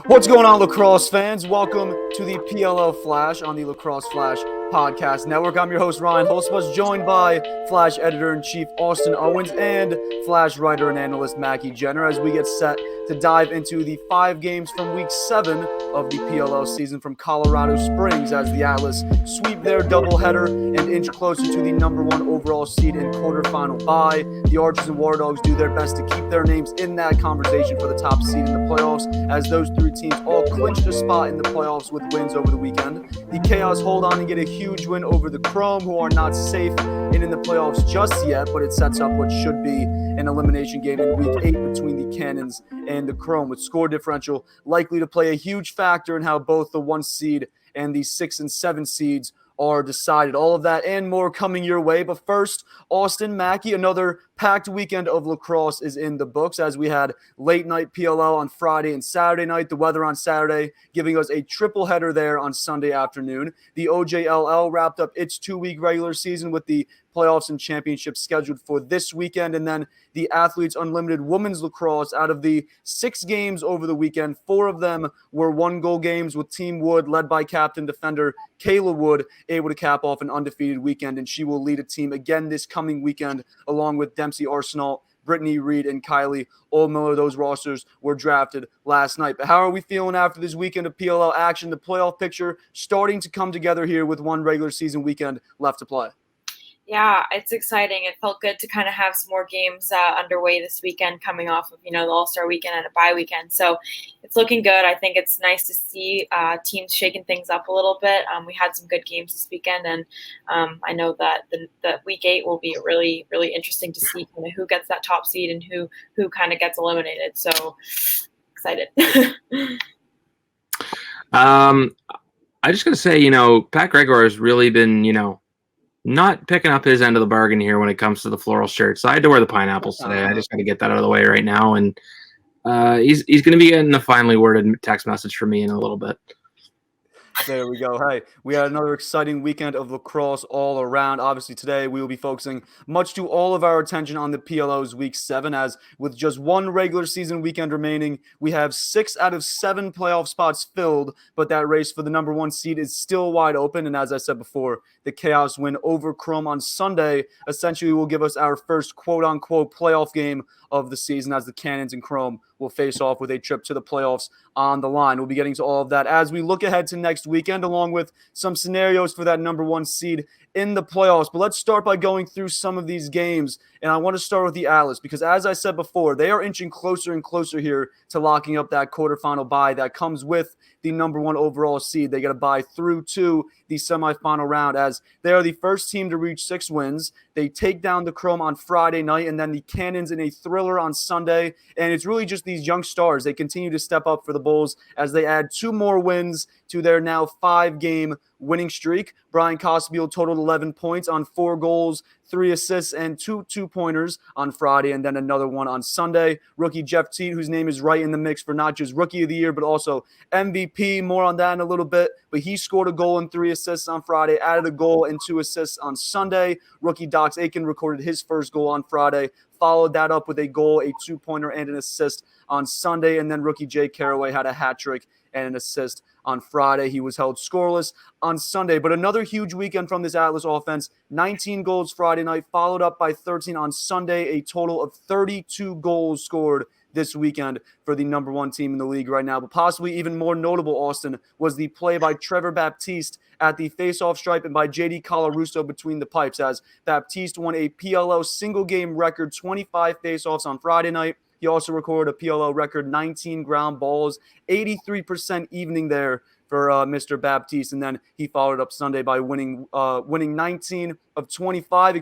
What's going on, lacrosse fans? Welcome to the PLL Flash on the Lacrosse Flash Podcast Network. I'm your host, Ryan Hulsebos, joined by Flash Editor-in-Chief Austin Owens and Flash writer and analyst Maki Jenner as we get set to dive into the 5 games from Week 7 of the PLL season from Colorado Springs as the Atlas sweep their doubleheader and inch closer to the number 1 overall seed in quarterfinal bye. The Archers and War Dogs do their best to keep their names in that conversation for the top seed in the playoffs as those 3 teams all clinched a spot in the playoffs with wins over the weekend. The Chaos hold on and get a huge win over the Chrome, who are not safe in the playoffs just yet, but it sets up what should be an elimination game in Week 8 between the Cannons and the Chrome, with score differential likely to play a huge factor in how both the 1 seed and the 6 and 7 seeds are decided. All of that and more coming your way. But first, Austin, Mackey, another packed weekend of lacrosse is in the books as we had late night PLL on Friday and Saturday night. The weather on Saturday giving us a triple header there on Sunday afternoon. The OJLL wrapped up its 2-week regular season with the playoffs and championships scheduled for this weekend. And then the Athletes Unlimited Women's Lacrosse, out of the 6 games over the weekend, 4 of them were 1-goal games with Team Wood, led by captain defender Kayla Wood, able to cap off an undefeated weekend. And she will lead a team again this coming weekend, along with Dempsey Arsenal, Brittany Reed, and Kylie Oldmiller. Those rosters were drafted last night. But how are we feeling after this weekend of PLL action? The playoff picture starting to come together here with 1 regular season weekend left to play. Yeah, it's exciting. It felt good to kind of have some more games underway this weekend coming off of, the All-Star weekend and a bye weekend. So it's looking good. I think it's nice to see teams shaking things up a little bit. We had some good games this weekend, and I know that the Week 8 will be really, really interesting to see kind of who gets that top seed and who kind of gets eliminated. So excited. I just got to say, Pat Gregor has really been, not picking up his end of the bargain here when it comes to the floral shirts. So I had to wear the pineapples today. I just got to get that out of the way right now. And he's going to be getting a finely worded text message from me in a little bit. There we go. Hey, we had another exciting weekend of lacrosse all around. Obviously, today we will be focusing much to all of our attention on the PLO's Week 7, as with just 1 regular season weekend remaining, we have 6 out of 7 playoff spots filled, but that race for the number 1 seed is still wide open. And as I said before, the Chaos win over Chrome on Sunday essentially will give us our first quote-unquote playoff game of the season, as the Cannons and Chrome will face off with a trip to the playoffs on the line. We'll be getting to all of that as we look ahead to next weekend, along with some scenarios for that number 1 seed in the playoffs. But let's start by going through some of these games. And I want to start with the Atlas because, as I said before, they are inching closer and closer here to locking up that quarterfinal bye that comes with the number 1 overall seed. They got to bye through to the semifinal round, as they are the first team to reach 6 wins. They take down the Chrome on Friday night and then the Cannons in a thriller on Sunday. And it's really just these young stars. They continue to step up for the Bulls as they add 2 more wins to their now 5-game winning streak. Brian Cosbeal totaled 11 points on 4 goals, 3 assists, and 2 two-pointers on Friday, and then another one on Sunday. Rookie Jeff Teat, whose name is right in the mix for not just Rookie of the Year, but also MVP. More on that in a little bit. But he scored a goal and 3 assists on Friday, added a goal and 2 assists on Sunday. Rookie Dox Aiken recorded his first goal on Friday, followed that up with a goal, a 2-pointer, and an assist on Sunday. And then rookie Jay Caraway had a hat trick and an assist on Friday. He was held scoreless on Sunday. But another huge weekend from this Atlas offense. 19 goals Friday night, followed up by 13 on Sunday. A total of 32 goals scored this weekend for the number 1 team in the league right now. But possibly even more notable, Austin, was the play by Trevor Baptiste at the faceoff stripe and by J.D. Russo between the pipes, as Baptiste won a PLO single-game record 25 faceoffs on Friday night. He also recorded a PLO record 19 ground balls, 83% evening there for Mr. Baptiste. And then he followed up Sunday by winning 19 of 25,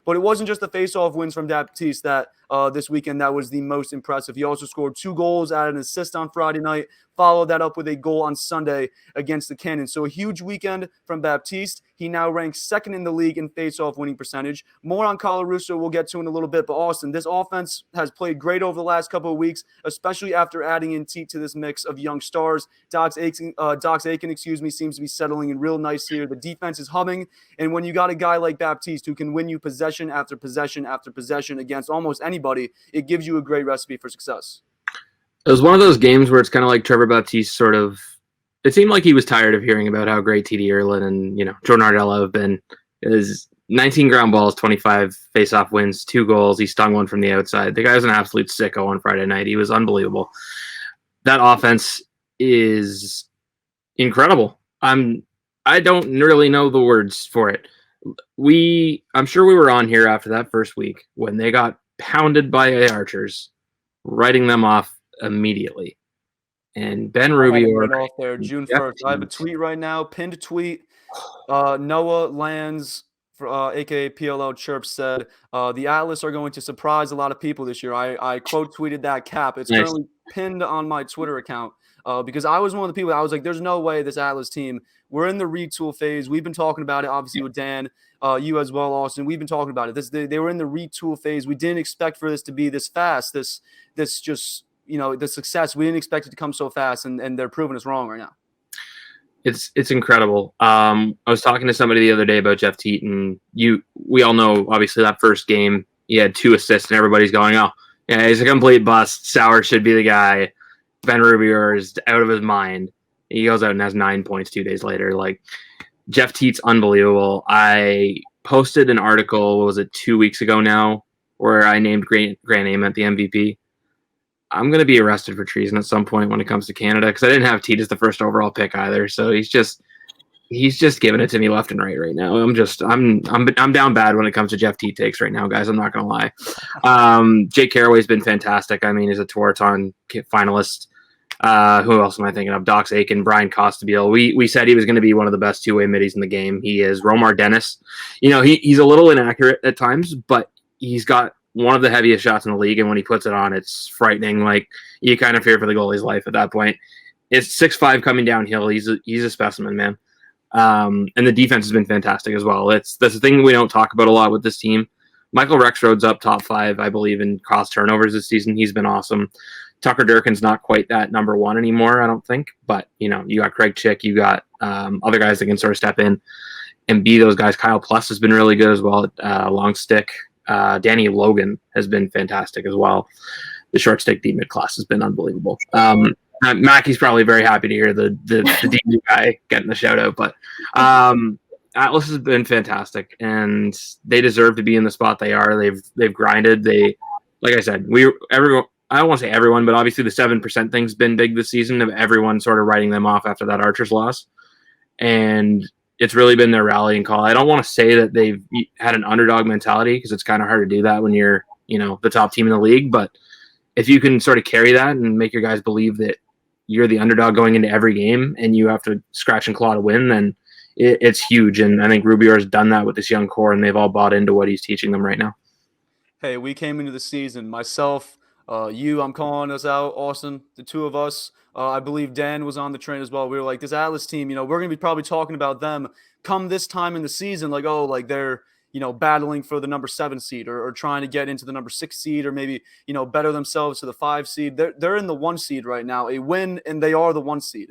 But it wasn't just the faceoff wins from Baptiste that this weekend that was the most impressive. He also scored 2 goals, added an assist on Friday night, followed that up with a goal on Sunday against the Cannons. So a huge weekend from Baptiste. He now ranks 2nd in the league in faceoff winning percentage. More on Russo we'll get to in a little bit. But Austin, this offense has played great over the last couple of weeks, especially after adding in Teat to this mix of young stars. Dox Aiken Dox Aiken, seems to be settling in real nice here. The defense is humming, and when you got a guy like Baptiste who can win you possession after possession after possession against almost anybody, it gives you a great recipe for success. It was one of those games where it's kind of like Trevor Baptiste sort of. It seemed like he was tired of hearing about how great TD Erlin and Jordan Ardella have been. Is 19 ground balls, 25 face-off wins, 2 goals. He stung one from the outside. The guy was an absolute sicko on Friday night. He was unbelievable. That offense is incredible. I don't really know the words for it. I'm sure we were on here after that first week when they got pounded by the Archers, writing them off immediately. And Ben Rubio off there June 1st. I have a tweet right now, pinned tweet. Noah Lands, aka PLL Chirp, said the Atlas are going to surprise a lot of people this year. I quote tweeted that cap. It's currently pinned on my Twitter account because I was one of the people. I was like, "There's no way this Atlas team." We're in the retool phase. We've been talking about it, obviously with Dan, you as well, Austin. We've been talking about it. They were in the retool phase. We didn't expect for this to be this fast. This just the success. We didn't expect it to come so fast, and they're proving us wrong right now. It's incredible. I was talking to somebody the other day about Jeff Teat, and we all know obviously that first game he had 2 assists, and everybody's going, "Oh, yeah, he's a complete bust. Sauer should be the guy." Ben Rubio is out of his mind. He goes out and has 9 points 2 days later. Like, Jeff Teat's unbelievable. I posted an article, what was it, 2 weeks ago now, where I named Grant Ament the MVP. I'm going to be arrested for treason at some point when it comes to Canada because I didn't have Teat as the first overall pick either. So he's just giving it to me left and right now. I'm down bad when it comes to Jeff Teat takes right now, guys. I'm not going to lie. Jake Caraway's been fantastic. I mean, he's a Tewaaraton finalist. Who else am I thinking of? Dox Aiken, Brian Costabile. We said he was going to be one of the best 2-way middies in the game. He is. Romar Dennis. He's a little inaccurate at times, but he's got one of the heaviest shots in the league, and when he puts it on, it's frightening. Like, you kind of fear for the goalie's life at that point. It's 6'5" coming downhill. He's a specimen, man. And the defense has been fantastic as well. That's the thing we don't talk about a lot with this team. Michael Rexroad's up top 5, I believe, in cross turnovers this season. He's been awesome. Tucker Durkin's not quite that number 1 anymore, I don't think. But, you got Craig Chick. You got other guys that can sort of step in and be those guys. Kyle Plus has been really good as well at long stick. Danny Logan has been fantastic as well. The short stick D mid class has been unbelievable. Mackey's probably very happy to hear the D guy getting the shout out, but Atlas has been fantastic, and they deserve to be in the spot they are. They've grinded. Like I said, I don't want to say everyone, but obviously the 7% thing's been big this season of everyone sort of writing them off after that Archers loss, and it's really been their rallying call. I don't want to say that they've had an underdog mentality because it's kind of hard to do that when you're, the top team in the league. But if you can sort of carry that and make your guys believe that you're the underdog going into every game and you have to scratch and claw to win, then it's huge. And I think Rubio has done that with this young core, and they've all bought into what he's teaching them right now. Hey, we came into the season, myself, I'm calling us out, Austin, the 2 of us. I believe Dan was on the train as well. We were like, this Atlas team, we're going to be probably talking about them come this time in the season, like, oh, like they're, battling for the number 7 seed or trying to get into the number 6 seed or maybe, better themselves to the 5 seed. They're in the 1 seed right now, a win, and they are the 1 seed.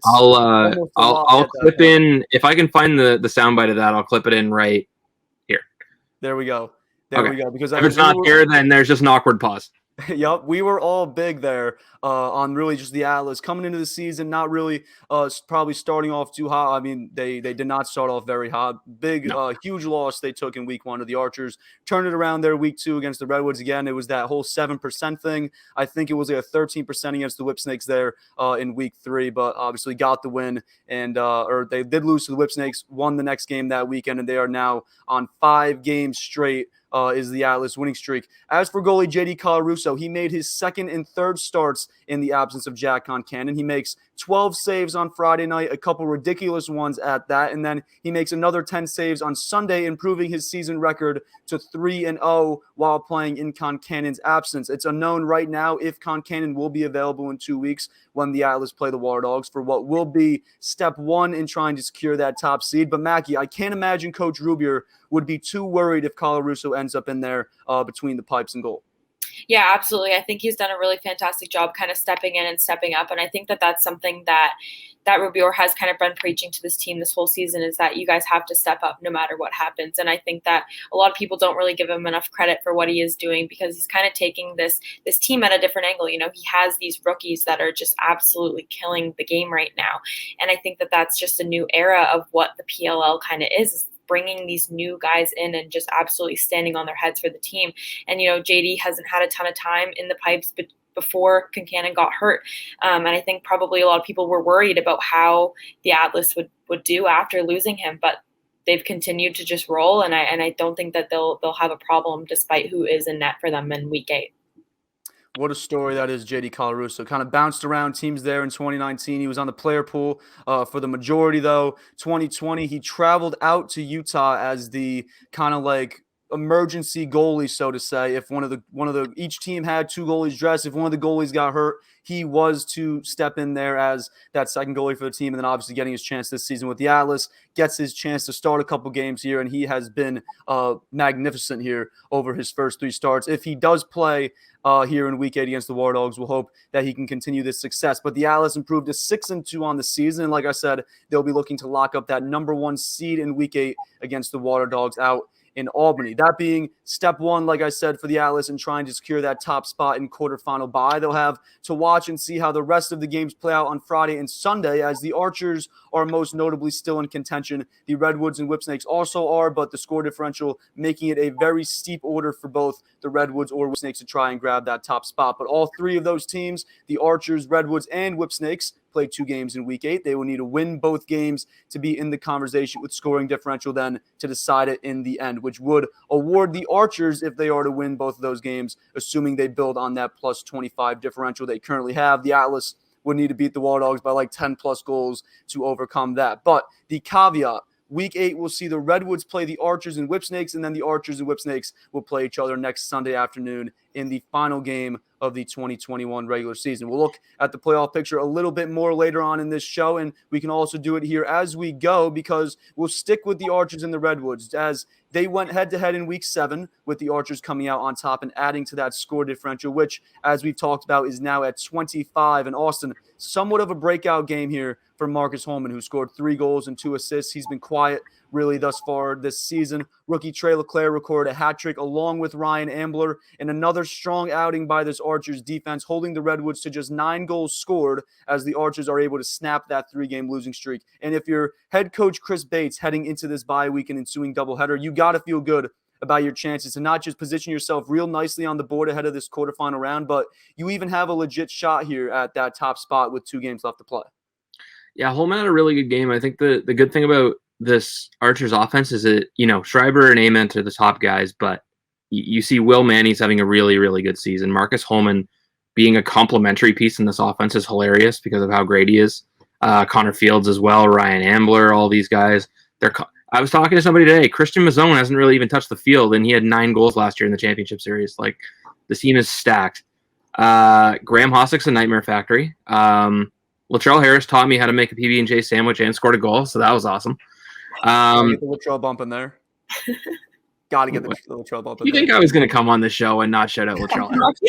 I'll clip in, if I can find the soundbite of that, I'll clip it in right here. There we go. There we go. Because if it's not here, then there's just an awkward pause. Yep, we were all big there on really just the Atlas coming into the season, not really probably starting off too hot. I mean, they did not start off very hot. Huge loss they took in week 1 to the Archers. Turned it around there week 2 against the Redwoods again. It was that whole 7% thing. I think it was like a 13% against the Whipsnakes there in week 3, but obviously got the win. And or they did lose to the Whipsnakes, won the next game that weekend, and they are now on 5 games straight. Is the Atlas winning streak. As for goalie JD Caruso, he made his 2nd and 3rd starts in the absence of Jack Concannon. He makes 12 saves on Friday night, a couple ridiculous ones at that, and then he makes another 10 saves on Sunday, improving his season record to 3-0 while playing in Concannon's absence. It's unknown right now if Concannon will be available in 2 weeks when the Atlas play the War Dogs for what will be step 1 in trying to secure that top seed. But Mackey, I can't imagine Coach Rubier would be too worried if Callaroo ends up in there between the pipes and goal. Yeah, absolutely. I think he's done a really fantastic job kind of stepping in and stepping up. And I think that that's something that Rubior has kind of been preaching to this team this whole season, is that you guys have to step up no matter what happens. And I think that a lot of people don't really give him enough credit for what he is doing, because he's kind of taking this team at a different angle. You know, he has these rookies that are just absolutely killing the game right now. And I think that that's just a new era of what the PLL kind of is bringing these new guys in and just absolutely standing on their heads for the team. And, you know, JD hasn't had a ton of time in the pipes, but before Concannon got hurt. And I think probably a lot of people were worried about how the Atlas would do after losing him, but they've continued to just roll. And I don't think that they'll have a problem despite who is in net for them in week 8. What a story that is, JD Callaroo. So kind of bounced around teams there in 2019. He was on the player pool for the majority, though. 2020, he traveled out to Utah as the kind of like emergency goalie, so to say. If each team had 2 goalies dressed, if one of the goalies got hurt, he was to step in there as that second goalie for the team. And then obviously getting his chance this season with the Atlas, gets his chance to start a couple games here, and he has been magnificent here over his first 3 starts. If he does play here in week 8 against the War Dogs, we'll hope that he can continue this success. But the Atlas improved to 6-2 on the season. And like I said, they'll be looking to lock up that number 1 seed in week 8 against the Water Dogs out in Albany. That being step 1, like I said, for the Atlas and trying to secure that top spot in quarterfinal bye. They'll have to watch and see how the rest of the games play out on Friday and Sunday, as the Archers are most notably still in contention. The Redwoods and Whipsnakes also are, but the score differential making it a very steep order for both the Redwoods or Whipsnakes to try and grab that top spot. But all 3 of those teams, the Archers, Redwoods, and Whipsnakes, play 2 games in week 8. They will need to win both games to be in the conversation with scoring differential then to decide it in the end, which would award the Archers, if they are to win both of those games, assuming they build on that plus 25 differential they currently have. The Atlas would need to beat the War Dogs by like 10 plus goals to overcome that. But the caveat, week 8 will see the Redwoods play the Archers and Whipsnakes, and then the Archers and Whipsnakes will play each other next Sunday afternoon in the final game of the 2021 regular season. We'll look at the playoff picture a little bit more later on in this show, and we can also do it here as we go, because we'll stick with the Archers and the Redwoods, as they went head-to-head in week 7, with the Archers coming out on top and adding to that score differential, which, as we've talked about, is now at 25. And Austin, somewhat of a breakout game here for Marcus Holman, who scored 3 goals and 2 assists. He's been quiet really thus far this season. Rookie Trey LeClaire recorded a hat trick along with Ryan Ambler, and another strong outing by this Archers defense, holding the Redwoods to just 9 goals scored, as the Archers are able to snap that 3-game losing streak. And if you're head coach Chris Bates heading into this bye week and ensuing doubleheader, you got to feel good about your chances to not just position yourself real nicely on the board ahead of this quarterfinal round, but you even have a legit shot here at that top spot with 2 games left to play. Yeah, Holman had a really good game. I think the good thing about this Archers offense is that, you know, Schreiber and Amen are the top guys, but you see Will Manny's having a really, really good season. Marcus Holman being a complementary piece in this offense is hilarious because of how great he is. Connor Fields as well, Ryan Ambler, all these guys. I was talking to somebody today. Christian Mazon hasn't really even touched the field, and he had 9 goals last year in the championship series. Like, the team is stacked. Graham Hossick's a nightmare factory. Latrell Harris taught me how to make a PB&J sandwich and scored a goal, so that was awesome. Get the Latrell bump in there. Got to get the Latrell bump in there. You think I was going to come on the show and not shout out Latrell Harris?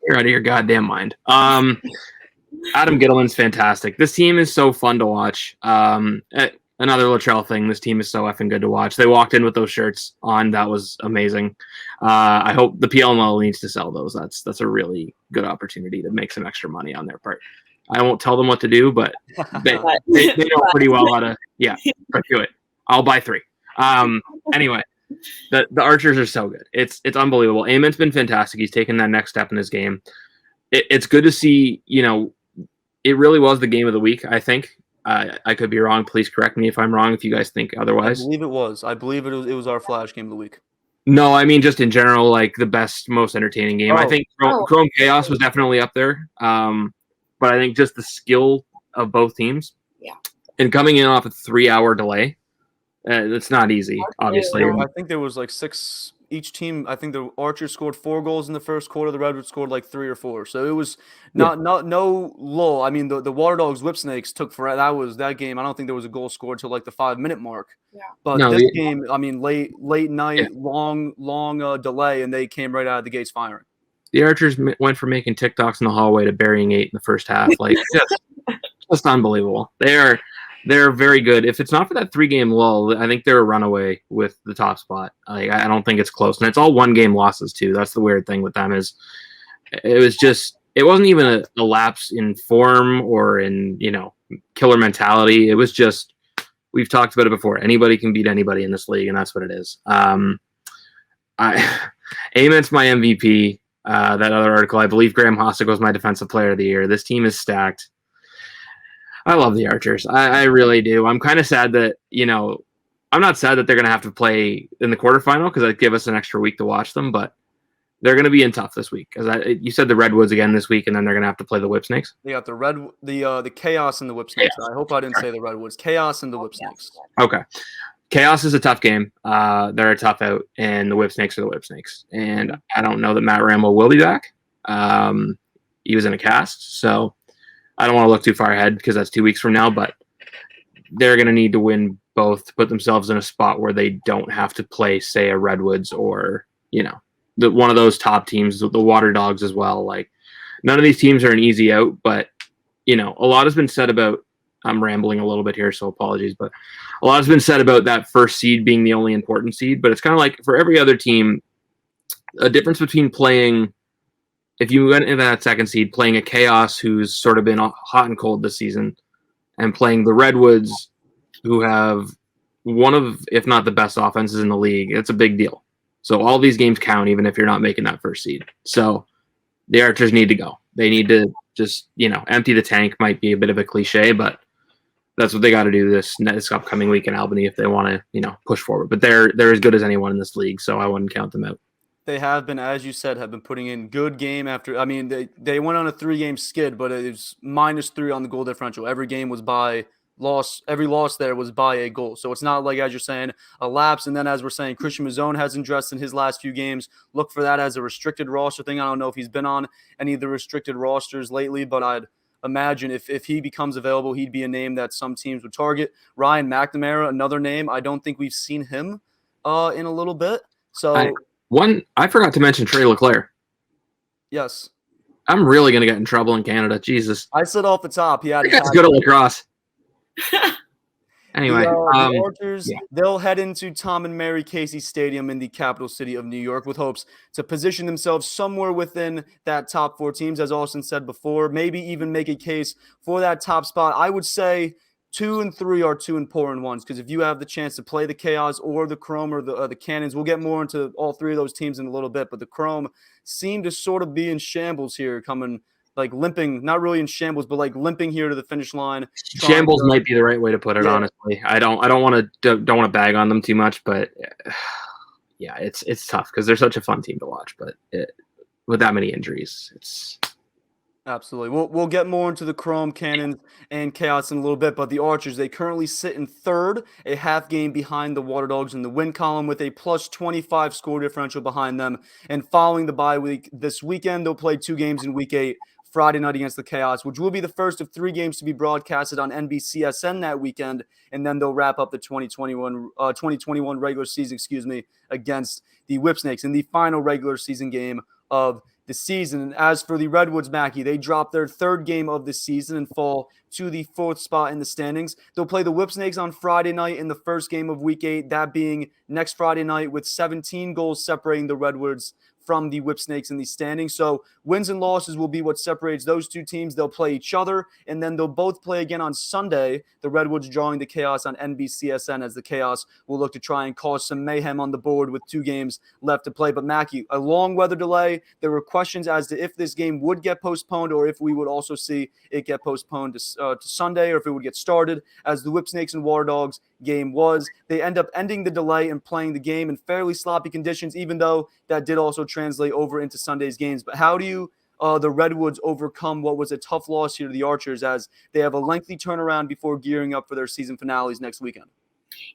You're out of your goddamn mind. Adam Gittleman's fantastic. This team is so fun to watch. Another Latrell thing, this team is so effing good to watch. They walked in with those shirts on. That was amazing. I hope the PLL needs to sell those. That's a really good opportunity to make some extra money on their part. I won't tell them what to do, but they know pretty well how to, do it. I'll buy 3. Anyway, the Archers are so good. It's unbelievable. Amen's been fantastic. He's taken that next step in his game. It's good to see, you know, it really was the game of the week, I think. I could be wrong. Please correct me if I'm wrong, if you guys think otherwise. I believe it was. I believe it was our Flash game of the week. No, I mean just in general, like the best, most entertaining game. I think Chrome Chaos was definitely up there. But I think just the skill of both teams. Yeah. And coming in off a 3-hour delay, it's not easy, obviously. I think there was like 6 each team, I think the Archers scored 4 goals in the first quarter. The Redwoods scored like 3 or 4. So it was no lull. I mean, the Water Dogs Whip Snakes took forever. That game. I don't think there was a goal scored till like the 5-minute mark. Yeah. But No, this game, I mean, late night, Yeah. long delay, and they came right out of the gates firing. The Archers went from making TikToks in the hallway to burying 8 in the first half. Like just unbelievable. They're very good. If it's not for that 3-game lull, I think they're a runaway with the top spot. Like I don't think it's close, and it's all 1-game losses too. That's the weird thing with them is it wasn't even a lapse in form or in killer mentality. It was just we've talked about it before. Anybody can beat anybody in this league, and that's what it is. Amen's my MVP. That other article, I believe Graham Hossick was my defensive player of the year. This team is stacked. I love the Archers. I really do. I'm kind of sad that, I'm not sad that they're going to have to play in the quarterfinal because it'd give us an extra week to watch them, but they're going to be in tough this week. Because you said the Redwoods again this week, and then they're going to have to play the Whip Snakes. They got the Chaos and the Whip Snakes. I hope I didn't say the Redwoods. Chaos and the Whip Snakes. Okay. Chaos is a tough game. They're a tough out, and the Whip Snakes are the Whip Snakes. And I don't know that Matt Rambo will be back. He was in a cast, so I don't want to look too far ahead because that's 2 weeks from now, but they're going to need to win both to put themselves in a spot where they don't have to play, say, a Redwoods or, one of those top teams, the Water Dogs as well. Like, none of these teams are an easy out, but, a lot has been said about, I'm rambling a little bit here, so apologies, but a lot has been said about that first seed being the only important seed, but it's kind of like for every other team, a difference between playing, if you went into that second seed, playing a Chaos who's sort of been hot and cold this season, and playing the Redwoods who have one of, if not the best offenses in the league, it's a big deal. So all these games count, even if you're not making that first seed. So the Archers need to go. They need to just, empty the tank. Might be a bit of a cliche, but that's what they got to do this upcoming week in Albany if they want to, push forward. But they're as good as anyone in this league, so I wouldn't count them out. They have been, as you said, putting in good game after. I mean, they went on a 3-game skid, but it was -3 on the goal differential. Every game was by loss. Every loss there was by a goal. So it's not like, as you're saying, a lapse. And then, as we're saying, Christian Mazon hasn't dressed in his last few games. Look for that as a restricted roster thing. I don't know if he's been on any of the restricted rosters lately, but I'd imagine if he becomes available, he'd be a name that some teams would target. Ryan McNamara, another name. I don't think we've seen him in a little bit. So I forgot to mention Trey Leclerc. Yes. I'm really going to get in trouble in Canada. Jesus. I said off the top. Yeah. That's good at lacrosse. Anyway, the Archers, they'll head into Tom and Mary Casey Stadium in the capital city of New York with hopes to position themselves somewhere within that top 4 teams, as Austin said before, maybe even make a case for that top spot. I would say 2 and 3 are 2 important ones, because if you have the chance to play the Chaos or the Chrome or the Cannons, we'll get more into all 3 of those teams in a little bit, but the Chrome seem to sort of be in shambles here, coming like limping, not really in shambles, but like limping here to the finish line. Shambles might be the right way to put it, honestly. I don't want to bag on them too much, but yeah, it's tough because they're such a fun team to watch, but with that many injuries, it's absolutely. We'll get more into the Chrome, Cannons, and Chaos in a little bit, but the Archers, they currently sit in 3rd, a half game behind the Water Dogs in the win column with a +25 score differential behind them. And following the bye week this weekend, they'll play 2 games in Week 8, Friday night against the Chaos, which will be the first of 3 games to be broadcasted on NBCSN that weekend, and then they'll wrap up the 2021 regular season, against the Whip Snakes in the final regular season game of the season. And as for the Redwoods, Mackey, they dropped their 3rd game of the season and fall to the 4th spot in the standings. They'll play the Whip Snakes on Friday night in the first game of Week 8, that being next Friday night, with 17 goals separating the Redwoods from the Whip Snakes in the standings. So wins and losses will be what separates those 2 teams. They'll play each other, and then they'll both play again on Sunday, the Redwoods drawing the Chaos on NBCSN, as the Chaos will look to try and cause some mayhem on the board with 2 games left to play. But Mackey, a long weather delay. There were questions as to if this game would get postponed or if we would also see it get postponed to Sunday, or if it would get started, as the Whip Snakes and Water Dogs game was. They end up ending the delay and playing the game in fairly sloppy conditions, even though that did also translate over into Sunday's games. But how do you the Redwoods overcome what was a tough loss here to the Archers, as they have a lengthy turnaround before gearing up for their season finales next weekend?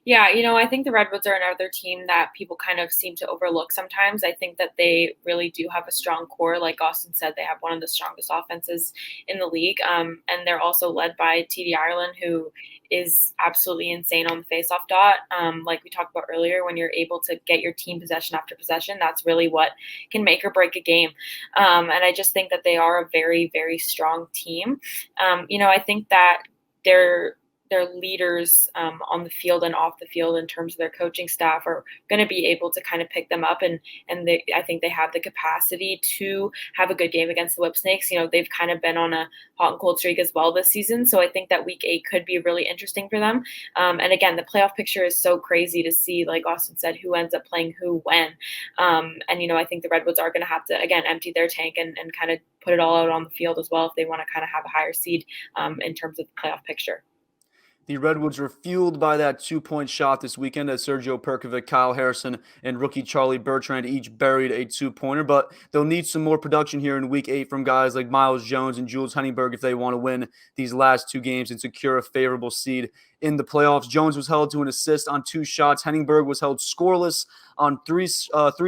Yeah, I think the Redwoods are another team that people kind of seem to overlook sometimes. I think that they really do have a strong core. Like Austin said, they have one of the strongest offenses in the league. And they're also led by TD Ireland, who is absolutely insane on the faceoff dot. Like we talked about earlier, when you're able to get your team possession after possession, that's really what can make or break a game. And I just think that they are a very, very strong team. I think that they're leaders on the field and off the field in terms of their coaching staff are going to be able to kind of pick them up, and I think they have the capacity to have a good game against the Whip Snakes. They've kind of been on a hot and cold streak as well this season, so I think that week 8 could be really interesting for them. And again, the playoff picture is so crazy to see, like Austin said, who ends up playing who when. And I think the Redwoods are going to have to again empty their tank and kind of put it all out on the field as well if they want to kind of have a higher seed in terms of the playoff picture. The Redwoods were fueled by that 2-point shot this weekend as Sergio Perkovic, Kyle Harrison, and rookie Charlie Bertrand each buried a 2-pointer, but they'll need some more production here in Week 8 from guys like Miles Jones and Jules Henningberg if they want to win these last 2 games and secure a favorable seed in the playoffs. Jones was held to an assist on 2 shots. Henningberg was held scoreless on three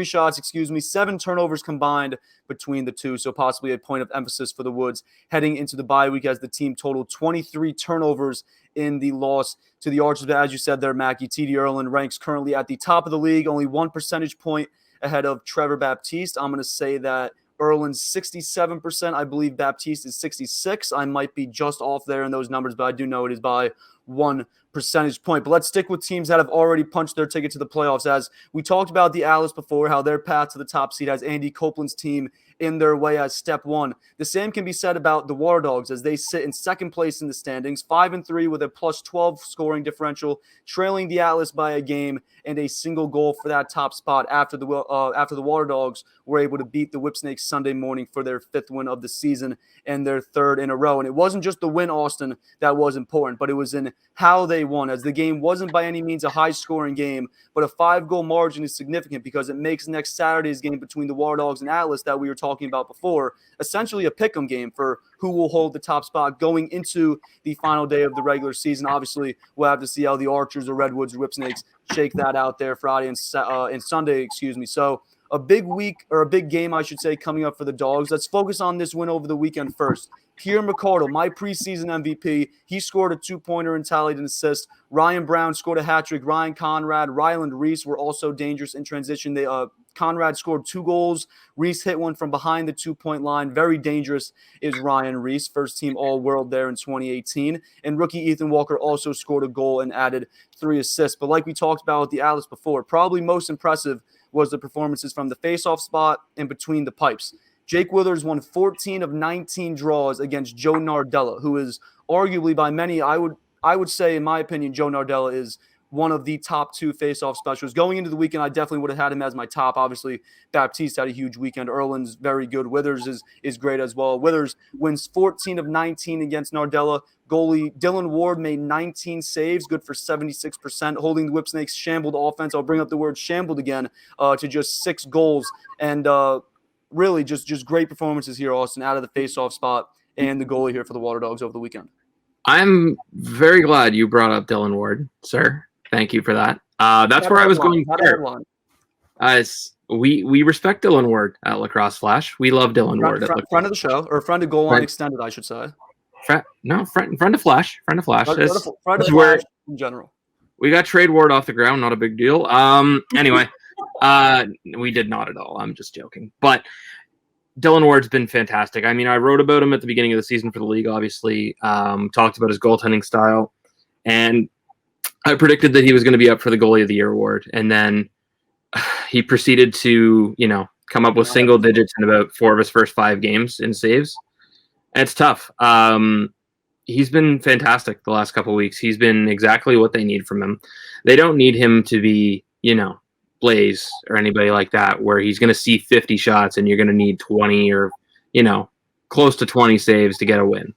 shots, 7 turnovers combined between the two, so possibly a point of emphasis for the Woods heading into the bye week as the team totaled 23 turnovers in the loss to the Archers. But as you said there, Mackey, TD Ierlan ranks currently at the top of the league, only 1 percentage point ahead of Trevor Baptiste. I'm going to say that Ierlan's 67%. I believe Baptiste is 66%. I might be just off there in those numbers, but I do know it is by 1 percentage point. But let's stick with teams that have already punched their ticket to the playoffs. As we talked about the Alice before, how their path to the top seed has Andy Copeland's team in their way as step 1. The same can be said about the Water Dogs as they sit in second place in the standings, 5-3 with a plus 12 scoring differential, trailing the Atlas by a game and a single goal for that top spot after the Water Dogs were able to beat the Whipsnakes Sunday morning for their 5th win of the season and their 3rd in a row. And it wasn't just the win, Austin, that was important, but it was in how they won, as the game wasn't by any means a high-scoring game, but a 5-goal margin is significant because it makes next Saturday's game between the Water Dogs and Atlas that we were talking about before essentially a pick'em game for who will hold the top spot going into the final day of the regular season. Obviously, we'll have to see how the Archers or Redwoods or Whipsnakes shake that out there Friday and Sunday. So a big week, or a big game, I should say, coming up for the Dogs. Let's focus on this win over the weekend first. Pierre McCardle, my preseason MVP, he scored a 2-pointer and tallied an assist. Ryan Brown scored a hat trick. Ryan Conrad, Ryland Reese were also dangerous in transition. Conrad scored 2 goals. Reese hit one from behind the 2-point line. Very dangerous is Ryan Reese, first team All-World there in 2018. And rookie Ethan Walker also scored a goal and added 3 assists. But like we talked about with the Atlas before, probably most impressive was the performances from the face-off spot and between the pipes. Jake Withers won 14 of 19 draws against Joe Nardella, who is arguably by many, I would say, in my opinion, Joe Nardella is one of the top 2 face-off specialists. Going into the weekend, I definitely would have had him as my top. Obviously, Baptiste had a huge weekend. Ierlan's very good. Withers is great as well. Withers wins 14 of 19 against Nardella. Goalie Dylan Ward made 19 saves, good for 76%, holding the Whipsnakes' shambled offense. I'll bring up the word shambled again, to just 6 goals. And really just great performances here, Austin, out of the face-off spot and the goalie here for the Water Dogs over the weekend. I'm very glad you brought up Dylan Ward, sir. Thank you for that. That's where I was going. We respect Dylan Ward at Lacrosse Flash. We love Dylan Ward. Friend of the show, or friend of Goal Line Extended, I should say. Friend of Flash. Friend of Flash. Friend of Flash in general. We got Trade Ward off the ground. Not a big deal. Anyway, we did not at all. I'm just joking. But Dylan Ward's been fantastic. I mean, I wrote about him at the beginning of the season for the league, obviously. Talked about his goaltending style. And I predicted that he was going to be up for the Goalie of the Year award. And then he proceeded to, come up with single digits in about 4 of his first 5 games in saves. And it's tough. He's been fantastic the last couple of weeks. He's been exactly what they need from him. They don't need him to be, Blaze or anybody like that, where he's going to see 50 shots and you're going to need 20 or, close to 20 saves to get a win.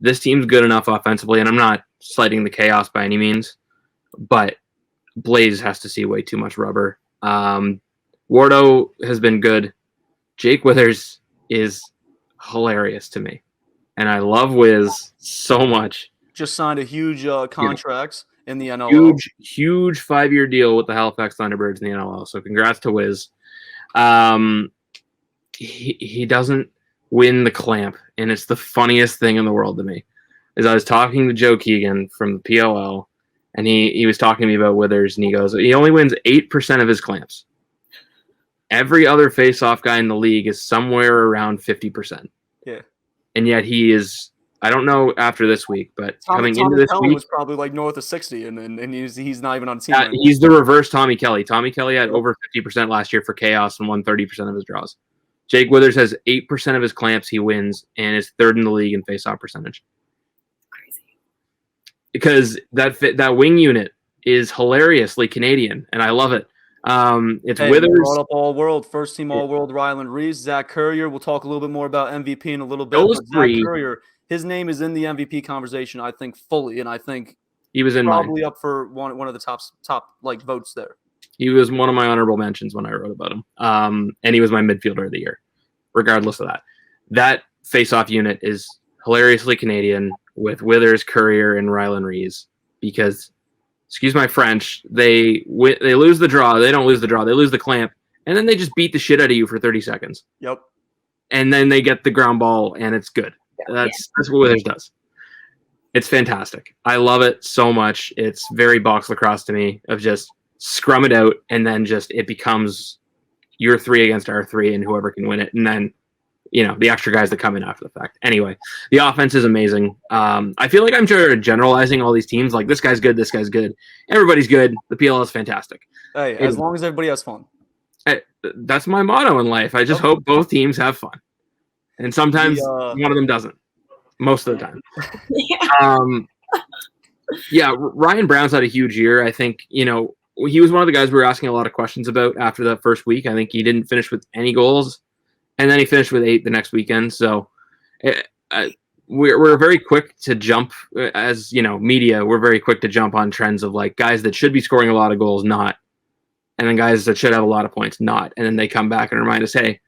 This team's good enough offensively, and I'm not slighting the chaos by any means, but Blaze has to see way too much rubber. Wardo has been good. Jake Withers is hilarious to me, and I love Wiz so much. Just signed a huge contract, in the NLL. Huge 5-year deal with the Halifax Thunderbirds in the NLL. So congrats to Wiz. He doesn't win the clamp, and it's the funniest thing in the world to me. Is I was talking to Joe Keegan from the PLL, and he was talking to me about Withers, and he goes, he only wins 8% of his clamps. Every other face-off guy in the league is somewhere around 50%. Yeah. And yet he is, I don't know after this week, but Tommy into this Kelly week, was probably like north of 60, and he's not even on the team anymore. He's the reverse Tommy Kelly. Tommy Kelly had over 50% last year for Chaos and won 30% of his draws. Jake Withers has 8% of his clamps he wins and is third in the league in face-off percentage. Crazy. Because that wing unit is hilariously Canadian, and I love it. It's Withers. Brought up all-world, first-team all-world Ryland Reese, Zach Currier. We'll talk a little bit more about MVP in a little bit. Those three, Zach Currier, his name is in the MVP conversation, I think, fully, and I think he was in probably up for one of the top like votes there. He was one of my honorable mentions when I wrote about him. And he was my midfielder of the year, regardless of that. That face-off unit is hilariously Canadian with Withers, Currier, and Ryland Rees because, excuse my French, they lose the draw. They don't lose the draw. They lose the clamp. And then they just beat the shit out of you for 30 seconds. Yep. And then they get the ground ball, and it's good. That's what Withers does. It's fantastic. I love it so much. It's very box lacrosse to me of just scrum it out, and then just it becomes your 3 against our 3, and whoever can win it. And then, the extra guys that come in after the fact. Anyway, the offense is amazing. I feel like I'm generalizing all these teams. Like, this guy's good, this guy's good. Everybody's good. The PLL is fantastic. Hey, as long as everybody has fun. That's my motto in life. I just hope both teams have fun. And sometimes one of them doesn't. Most of the time. Ryan Brown's had a huge year. I think, he was one of the guys we were asking a lot of questions about after that first week. I think he didn't finish with any goals, and then he finished with 8 the next weekend. So we're very quick to jump as, media. We're very quick to jump on trends of like guys that should be scoring a lot of goals, not, and then guys that should have a lot of points, not. And then they come back and remind us, hey,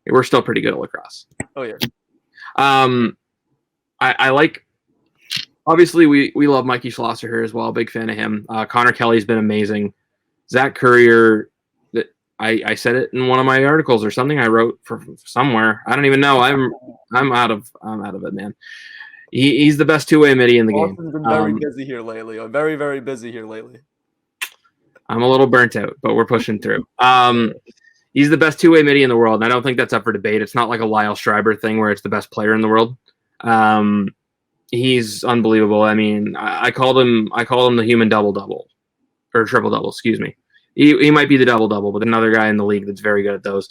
we're still pretty good at lacrosse. Oh, yeah. I like, obviously we love Mikey Schlosser here as well. Big fan of him. Connor Kelly's been amazing. Zach Currier, I said it in one of my articles or something I wrote for somewhere. I don't even know. I'm out of it, man. He's the best two-way midi in the game. Austin's been very busy here lately. Very, very busy here lately. I'm a little burnt out, but we're pushing through. He's the best two-way midi in the world, and I don't think that's up for debate. It's not like a Lyle Schreiber thing where it's the best player in the world. He's unbelievable. I mean, I call him the human double-double. Or triple-double, excuse me. He might be the double-double, but another guy in the league that's very good at those.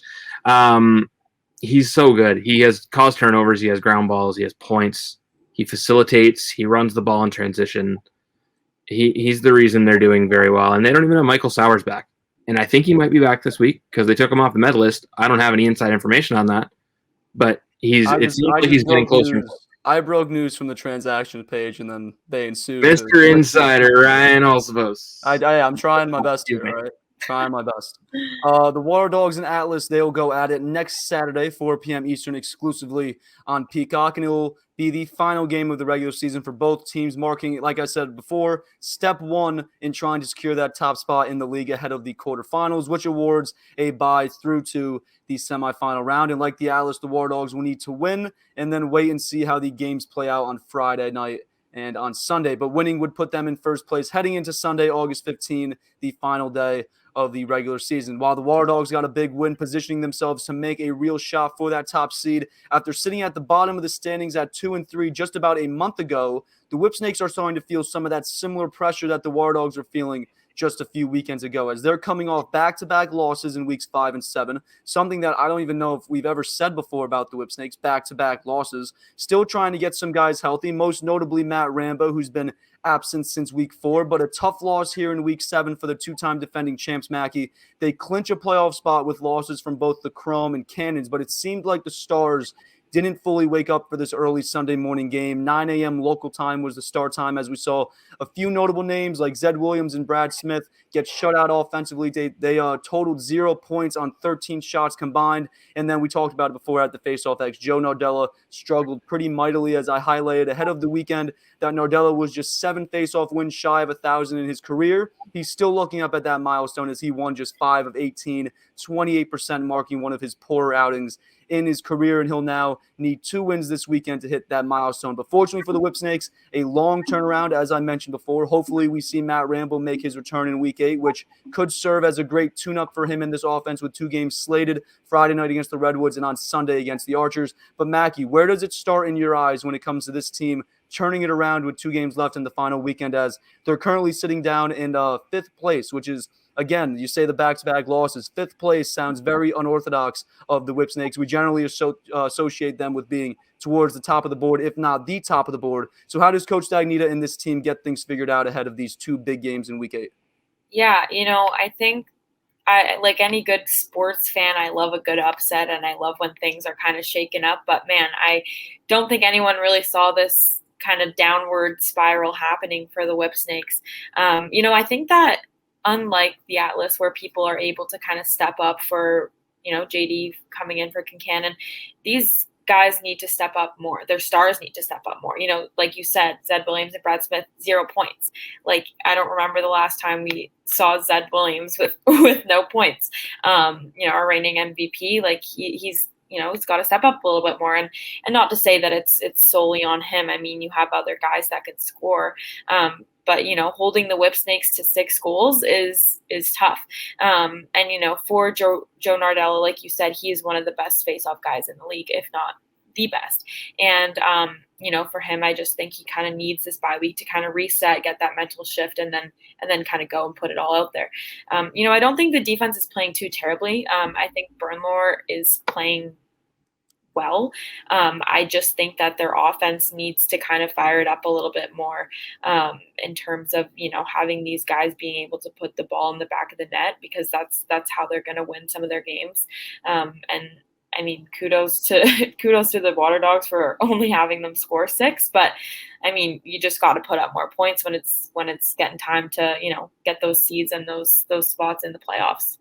He's so good. He has caused turnovers. He has ground balls. He has points. He facilitates. He runs the ball in transition. He's the reason they're doing very well. And they don't even have Michael Sowers back. And I think he might be back this week because they took him off the med list. I don't have any inside information on that. But he's getting closer. I broke news from the transactions page, and then they ensued. Mr. Insider, Ryan Hulsebos. I'm trying my best here, all right? Trying my best. The Water Dogs and Atlas, they will go at it next Saturday, 4 p.m. Eastern, exclusively on Peacock, and it will be the final game of the regular season for both teams, marking, like I said before, step 1 in trying to secure that top spot in the league ahead of the quarterfinals, which awards a bye through to the semifinal round. And like the Atlas, the War Dogs will need to win and then wait and see how the games play out on Friday night and on Sunday. But winning would put them in first place heading into Sunday, August 15, the final day of the regular season. While the Water Dogs got a big win, positioning themselves to make a real shot for that top seed after sitting at the bottom of the standings at 2 and 3 just about a month ago, the Whip Snakes are starting to feel some of that similar pressure that the Water Dogs are feeling just a few weekends ago, as they're coming off back-to-back losses in weeks 5 and 7, something that I don't even know if we've ever said before about the Whip Snakes, back-to-back losses, still trying to get some guys healthy, most notably Matt Rambo, who's been absent since week 4, but a tough loss here in week 7 for the two-time defending champs Mackey. They clinch a playoff spot with losses from both the Chrome and Cannons, but it seemed like the Stars didn't fully wake up for this early Sunday morning game. 9 a.m. local time was the start time, as we saw a few notable names like Zed Williams and Brad Smith get shut out offensively. They totaled 0 points on 13 shots combined. And then we talked about it before at the faceoff X. Joe Nardella struggled pretty mightily, as I highlighted ahead of the weekend, that Nardella was just 7 faceoff wins shy of 1,000 in his career. He's still looking up at that milestone as he won just 5 of 18, 28%, marking one of his poorer outings in his career, and he'll now need 2 wins this weekend to hit that milestone. But fortunately for the Whipsnakes, a long turnaround, as I mentioned before. Hopefully we see Matt Ramble make his return in Week 8, which could serve as a great tune-up for him in this offense with 2 games slated, Friday night against the Redwoods and on Sunday against the Archers. But Mackey, where does it start in your eyes when it comes to this team turning it around with 2 games left in the final weekend, as they're currently sitting down in 5th place, which is, again, you say the back-to-back losses. 5th place sounds very unorthodox of the Whipsnakes. We generally associate them with being towards the top of the board, if not the top of the board. So how does Coach Dagnita and this team get things figured out ahead of these 2 big games in Week 8? Yeah, I think like any good sports fan, I love a good upset, and I love when things are kind of shaken up. But, man, I don't think anyone really saw this kind of downward spiral happening for the Whipsnakes. I think that unlike the Atlas, where people are able to kind of step up for, JD coming in for Kincannon, these guys need to step up more. Their stars need to step up more. Like you said, Zed Williams and Brad Smith, 0 points. Like, I don't remember the last time we saw Zed Williams with no points. Our reigning MVP, like he's got to step up a little bit more, and not to say that it's solely on him. I mean, you have other guys that could score. But, holding the Whipsnakes to 6 goals is tough. And, for Joe Nardella, like you said, he is one of the best face-off guys in the league, if not the best. And, for him, I just think he kind of needs this bye week to kind of reset, get that mental shift, and then kind of go and put it all out there. I don't think the defense is playing too terribly. I think Byrne is playing well. I just think that their offense needs to kind of fire it up a little bit more in terms of, having these guys being able to put the ball in the back of the net, because that's how they're going to win some of their games. And I mean, kudos to the Water Dogs for only having them score 6, but I mean, you just got to put up more points when it's getting time to, get those seeds and those spots in the playoffs.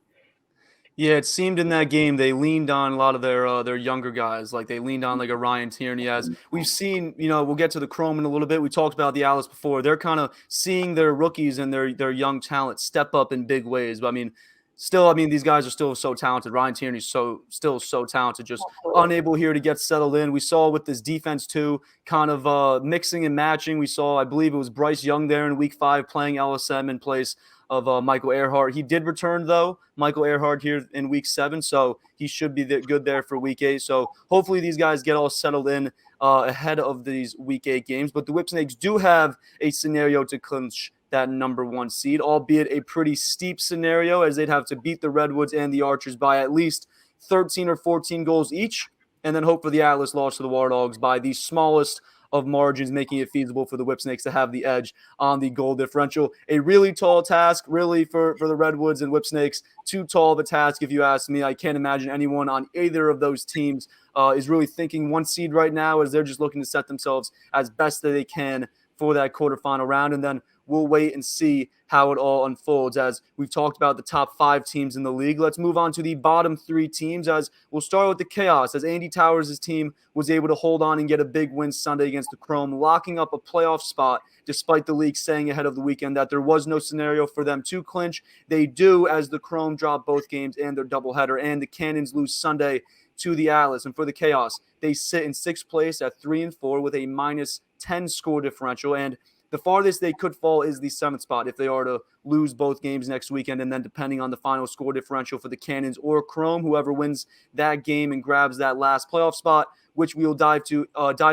Yeah, it seemed in that game they leaned on a lot of their younger guys. Like, they leaned on like a Ryan Tierney, as we've seen. We'll get to the Chrome in a little bit. We talked about the Alice before. They're kind of seeing their rookies and their young talent step up in big ways. But these guys are still so talented. Ryan Tierney's still so talented, just unable here to get settled in. We saw with this defense too, kind of mixing and matching. We saw, I believe it was Bryce Young there in Week 5 playing LSM in place of Michael Earhart. He did return, though, Michael Earhart, here in Week 7, so he should be good there for Week 8. So hopefully these guys get all settled in ahead of these Week 8 games. But the Whipsnakes do have a scenario to clinch that number 1 seed, albeit a pretty steep scenario, as they'd have to beat the Redwoods and the Archers by at least 13 or 14 goals each, and then hope for the Atlas loss to the War Dogs by the smallest of margins, making it feasible for the Whipsnakes to have the edge on the goal differential. A really tall task, really, for the Redwoods and Whipsnakes. Too tall of a task, if you ask me. I can't imagine anyone on either of those teams is really thinking 1 seed right now, as they're just looking to set themselves as best that they can for that quarterfinal round. And then we'll wait and see how it all unfolds. As we've talked about the top 5 teams in the league, let's move on to the bottom 3 teams, as we'll start with the Chaos, as Andy Towers' team was able to hold on and get a big win Sunday against the Chrome, locking up a playoff spot, despite the league saying ahead of the weekend that there was no scenario for them to clinch. They do, as the Chrome drop both games and their doubleheader, and the Cannons lose Sunday to the Atlas. And for the Chaos, they sit in 6th place at 3-4 with a -10 score differential, and the farthest they could fall is the 7th spot if they are to lose both games next weekend. And then depending on the final score differential for the Cannons or Chrome, whoever wins that game and grabs that last playoff spot, which we'll dive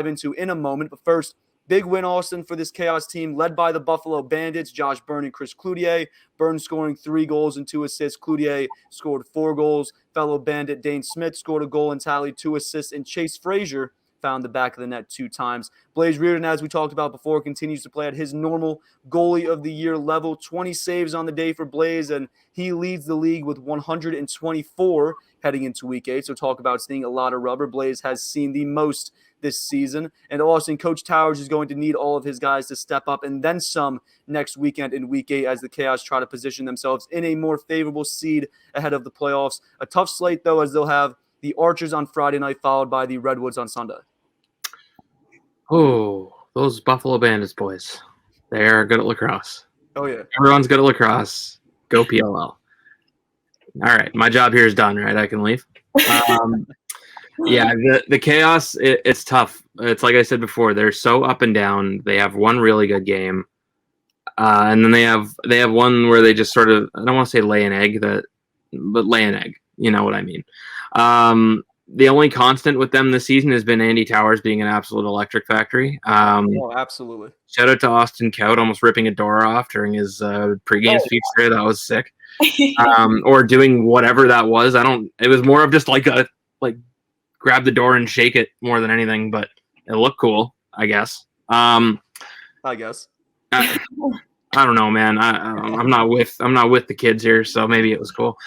into in a moment. But first, big win, Austin, for this Chaos team, led by the Buffalo Bandits, Josh Byrne and Chris Cloutier. Byrne scoring 3 goals and 2 assists. Cloutier scored 4 goals. Fellow Bandit Dane Smith scored a goal and tallied 2 assists. And Chase Frazier found the back of the net 2 times. Blaze Reardon, as we talked about before, continues to play at his normal goalie of the year level. 20 saves on the day for Blaze, and he leads the league with 124 heading into week 8. So talk about seeing a lot of rubber. Blaze has seen the most this season. And Austin, Coach Towers is going to need all of his guys to step up and then some next weekend in week 8 as the Chaos try to position themselves in a more favorable seed ahead of the playoffs. A tough slate, though, as they'll have the Archers on Friday night, followed by the Redwoods on Sunday. Oh, those Buffalo Bandits boys. They are good at lacrosse. Oh, yeah. Everyone's good at lacrosse. Go PLL. All right, my job here is done, right? I can leave. Yeah, the Chaos, it's tough. It's like I said before, they're so up and down. They have one really good game. And then they have one where they just sort of, I don't want to say lay an egg, but lay an egg. You know what I mean. The only constant with them this season has been Andy Towers being an absolute electric factory. Oh, absolutely. Shout out to Austin Kaut almost ripping a door off during his pregame speech there. That was sick. Or doing whatever that was. It was more of just like grab the door and shake it more than anything, but it looked cool, I guess. I guess. I don't know, man. I'm not with the kids here, so maybe it was cool.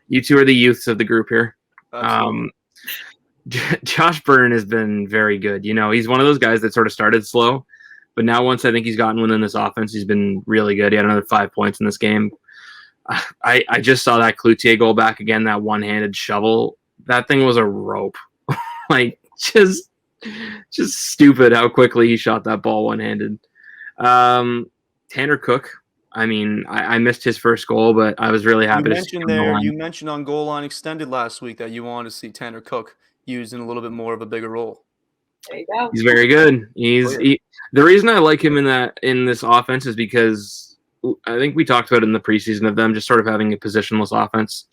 You two are the youths of the group here. Josh Byrne has been very good. You know, he's one of those guys that sort of started slow, but now once I think he's gotten within this offense, he's been really good. He had another 5 points in this game. I just saw that Cloutier goal back again, that one-handed shovel. That thing was a rope. Like, just stupid how quickly he shot that ball one-handed. Tanner Cook, I mean, I missed his first goal, but I was really happy to see him. You mentioned on Goal Line Extended last week that you wanted to see Tanner Cook used in a little bit more of a bigger role. There you go. He's very good. The reason I like him in this offense is because I think we talked about it in the preseason of them just sort of having a positionless offense.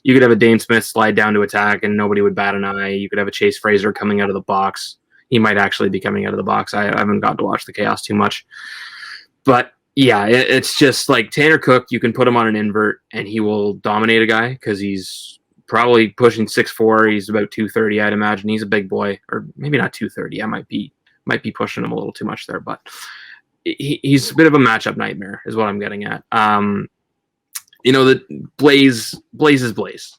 You could have a Dane Smith slide down to attack and nobody would bat an eye. You could have a Chase Fraser coming out of the box. He might actually be coming out of the box. I haven't gotten to watch the Chaos too much. But yeah, it's just like Tanner Cook, you can put him on an invert and he will dominate a guy because he's probably pushing 6'4". He's about 230, I'd imagine. He's a big boy, or maybe not 230. I might be pushing him a little too much there, but he's a bit of a matchup nightmare is what I'm getting at. You know, the Blaze is Blaze.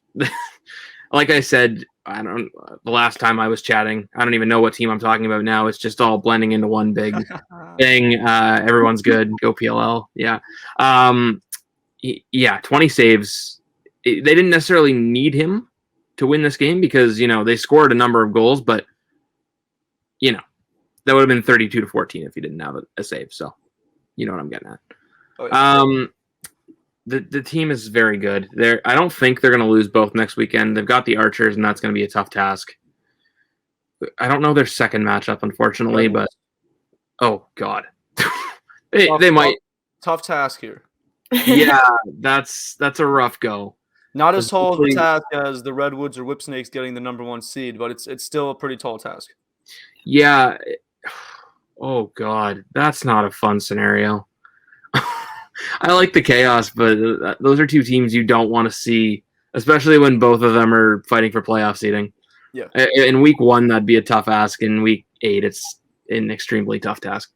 Like I said, the last time I was chatting, I don't even know what team I'm talking about now. It's just all blending into one big thing. Everyone's good. Go PLL. Yeah. 20 saves. They didn't necessarily need him to win this game because, you know, they scored a number of goals, but, you know, that would have been 32-14 if he didn't have a save. So, you know what I'm getting at. Oh, yeah. The team is very good. I don't think they're going to lose both next weekend. They've got the Archers, and that's going to be a tough task. I don't know their second matchup, unfortunately, but oh god, they might. Tough task here. Yeah, that's a rough go. Not as tall of a task as the Redwoods or Whipsnakes getting the number 1 seed, but it's still a pretty tall task. Yeah. Oh god, that's not a fun scenario. I like the Chaos, but those are two teams you don't want to see, especially when both of them are fighting for playoff seeding. Yeah. In week 1, that'd be a tough ask. In week 8, it's an extremely tough task.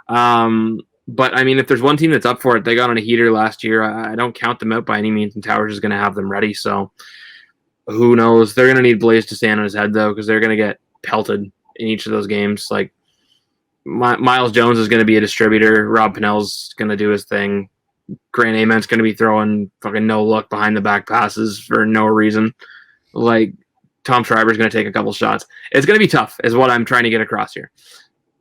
But I mean, if there's one team that's up for it, they got on a heater last year. I don't count them out by any means, and Towers is going to have them ready. So who knows? They're going to need Blaze to stand on his head, though, because they're going to get pelted in each of those games. Like, Miles Jones is going to be a distributor. Rob Pinnell's going to do his thing. Grant Ament's going to be throwing fucking no-look behind the back passes for no reason. Like, Tom Schreiber's going to take a couple shots. It's going to be tough, is what I'm trying to get across here.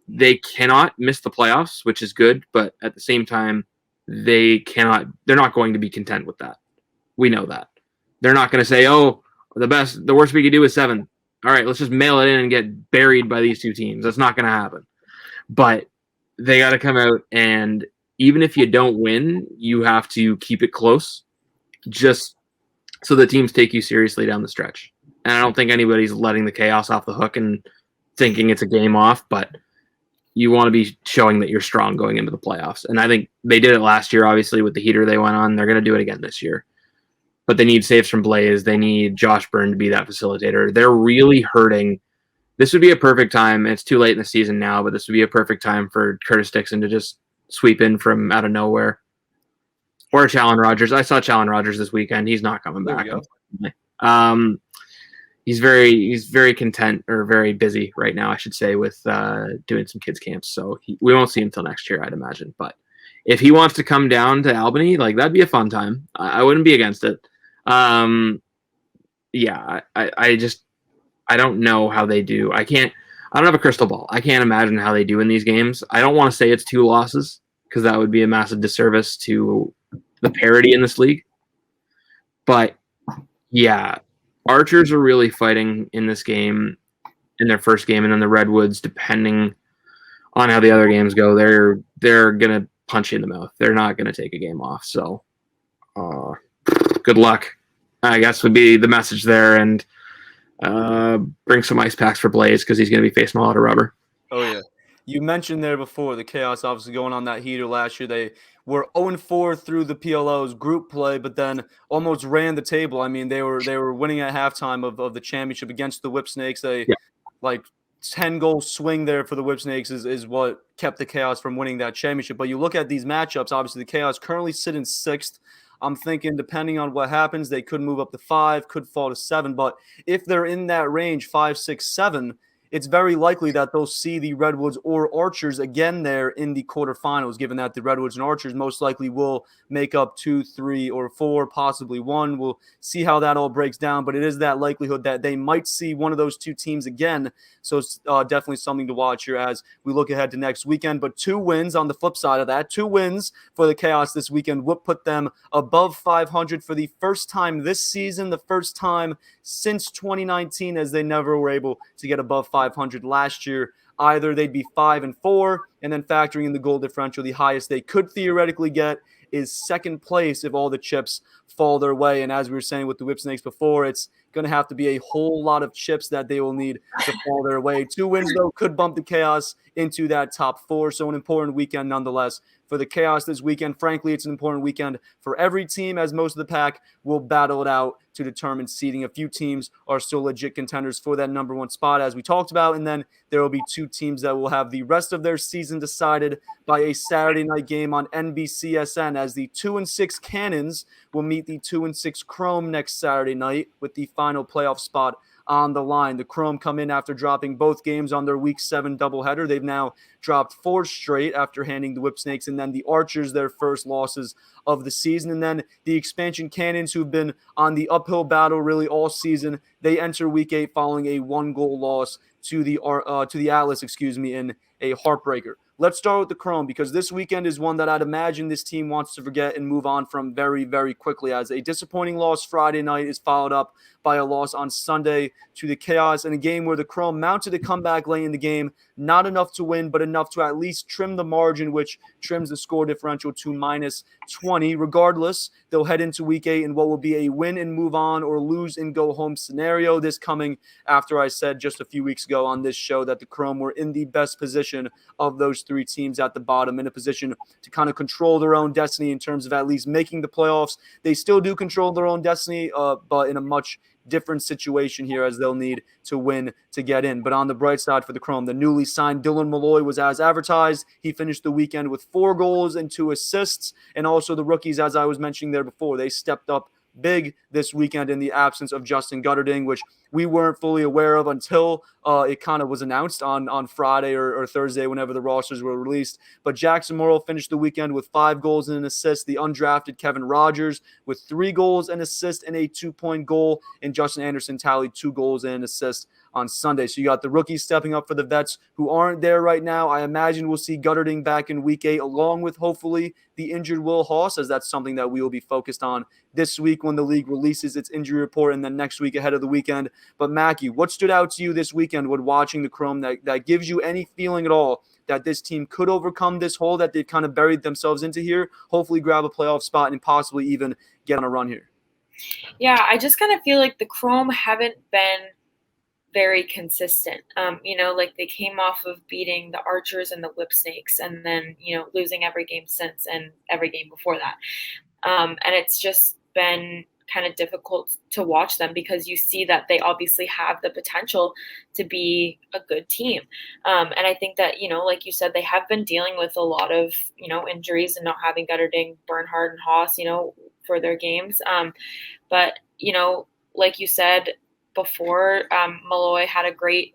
They cannot miss the playoffs, which is good, but at the same time, they're not going to be content with that. We know that. They're not going to say, oh, the worst we could do is 7. All right, let's just mail it in and get buried by these two teams. That's not going to happen. But they got to come out, and even if you don't win, you have to keep it close just so the teams take you seriously down the stretch. And I don't think anybody's letting the Chaos off the hook and thinking it's a game off, but you want to be showing that you're strong going into the playoffs. And I think they did it last year, obviously, with the heater they went on. They're going to do it again this year. But they need saves from Blaze. They need Josh Byrne to be that facilitator. They're really hurting this would be a perfect time. It's too late in the season now, but this would be a perfect time for Curtis Dixon to just sweep in from out of nowhere. Or Challen Rogers. I saw Challen Rogers this weekend. He's not coming back. He's very content, or very busy right now, I should say, with doing some kids camps. So we won't see him till next year, I'd imagine. But if he wants to come down to Albany, like, that'd be a fun time. I wouldn't be against it. Yeah, I don't know how they do. I don't have a crystal ball. I can't imagine how they do in these games. I don't want to say it's 2 losses, because that would be a massive disservice to the parity in this league. But yeah, Archers are really fighting in this game, in their first game, and then the Redwoods, depending on how the other games go, they're gonna punch you in the mouth. They're not gonna take a game off. So good luck, I guess, would be the message there. And bring some ice packs for Blaze, because he's gonna be facing a lot of rubber. Oh yeah. You mentioned there before the Chaos obviously going on that heater last year. They were 0-4 through the PLO's group play, but then almost ran the table. I mean, they were winning at halftime of the championship against the Whip Snakes. Like 10-goal swing there for the Whip Snakes is what kept the Chaos from winning that championship. But you look at these matchups, obviously the Chaos currently sit in 6th. I'm thinking, depending on what happens, they could move up to 5, could fall to 7. But if they're in that range, 5, 6, 7, it's very likely that they'll see the Redwoods or Archers again there in the quarterfinals, given that the Redwoods and Archers most likely will make up 2, 3, or 4, possibly 1. We'll see how that all breaks down, but it is that likelihood that they might see one of those 2 teams again. So it's definitely something to watch here as we look ahead to next weekend. But 2 wins on the flip side of that, 2 wins for the Chaos this weekend would put them above 500 for the first time this season, the first time since 2019, as they never were able to get above 500 last year. Either they'd be 5-4, and then factoring in the goal differential, the highest they could theoretically get is 2nd place if all the chips fall their way. And as we were saying with the Whip Snakes before, it's going to have to be a whole lot of chips that they will need to fall their way. 2 wins, though, could bump the Chaos into that top 4. So an important weekend nonetheless for the Chaos this weekend. Frankly, it's an important weekend for every team, as most of the pack will battle it out to determine seeding. A few teams are still legit contenders for that number 1 spot, as we talked about, and then there will be 2 teams that will have the rest of their season decided by a Saturday night game on NBCSN, as the 2-6 Cannons will meet the 2-6 Chrome next Saturday night, with the final playoff spot on the line. The Chrome come in after dropping both games on their Week 7 doubleheader. They've now dropped 4 straight after handing the Whip Snakes, and then the Archers their first losses of the season. And then the expansion Cannons, who've been on the uphill battle really all season, they enter Week 8 following a 1-goal loss to the Atlas, in a heartbreaker. Let's start with the Chrome, because this weekend is one that I'd imagine this team wants to forget and move on from very, very quickly, as a disappointing loss Friday night is followed up by a loss on Sunday to the Chaos, in a game where the Chrome mounted a comeback late in the game. Not enough to win, but enough to at least trim the margin, which trims the score differential to -20. Regardless, they'll head into Week 8 in what will be a win and move on, or lose and go home scenario. This coming after I said just a few weeks ago on this show that the Chrome were in the best position of those 3 teams at the bottom, in a position to kind of control their own destiny in terms of at least making the playoffs. They still do control their own destiny, but in a much different situation here, as they'll need to win to get in. But on the bright side for the Chrome, the newly signed Dylan Malloy was as advertised. He finished the weekend with 4 goals and 2 assists. And also the rookies, as I was mentioning there before, they stepped up big this weekend in the absence of Justin Gutterding, which we weren't fully aware of until it kind of was announced on Friday or Thursday, whenever the rosters were released. But Jackson Morrill finished the weekend with 5 goals and an assist. The undrafted Kevin Rogers with 3 goals and assist and a 2-point goal. And Justin Anderson tallied 2 goals and an assist on Sunday. So you got the rookies stepping up for the vets who aren't there right now. I imagine we'll see Gutterding back in Week 8, along with hopefully the injured Will Haas, as that's something that we will be focused on this week when the league releases its injury report, and then next week ahead of the weekend. But Mackey, what stood out to you this weekend when watching the Chrome that gives you any feeling at all that this team could overcome this hole that they've kind of buried themselves into here, hopefully grab a playoff spot and possibly even get on a run here? Yeah, I just kind of feel like the Chrome haven't been very consistent. Like they came off of beating the Archers and the Whip Snakes, and then, losing every game since and every game before that. And it's just been kind of difficult to watch them because you see that they obviously have the potential to be a good team. And I think that, like you said, they have been dealing with a lot of, injuries and not having Gutterding, Bernhard, and Haas, for their games. But, like you said before, Malloy had a great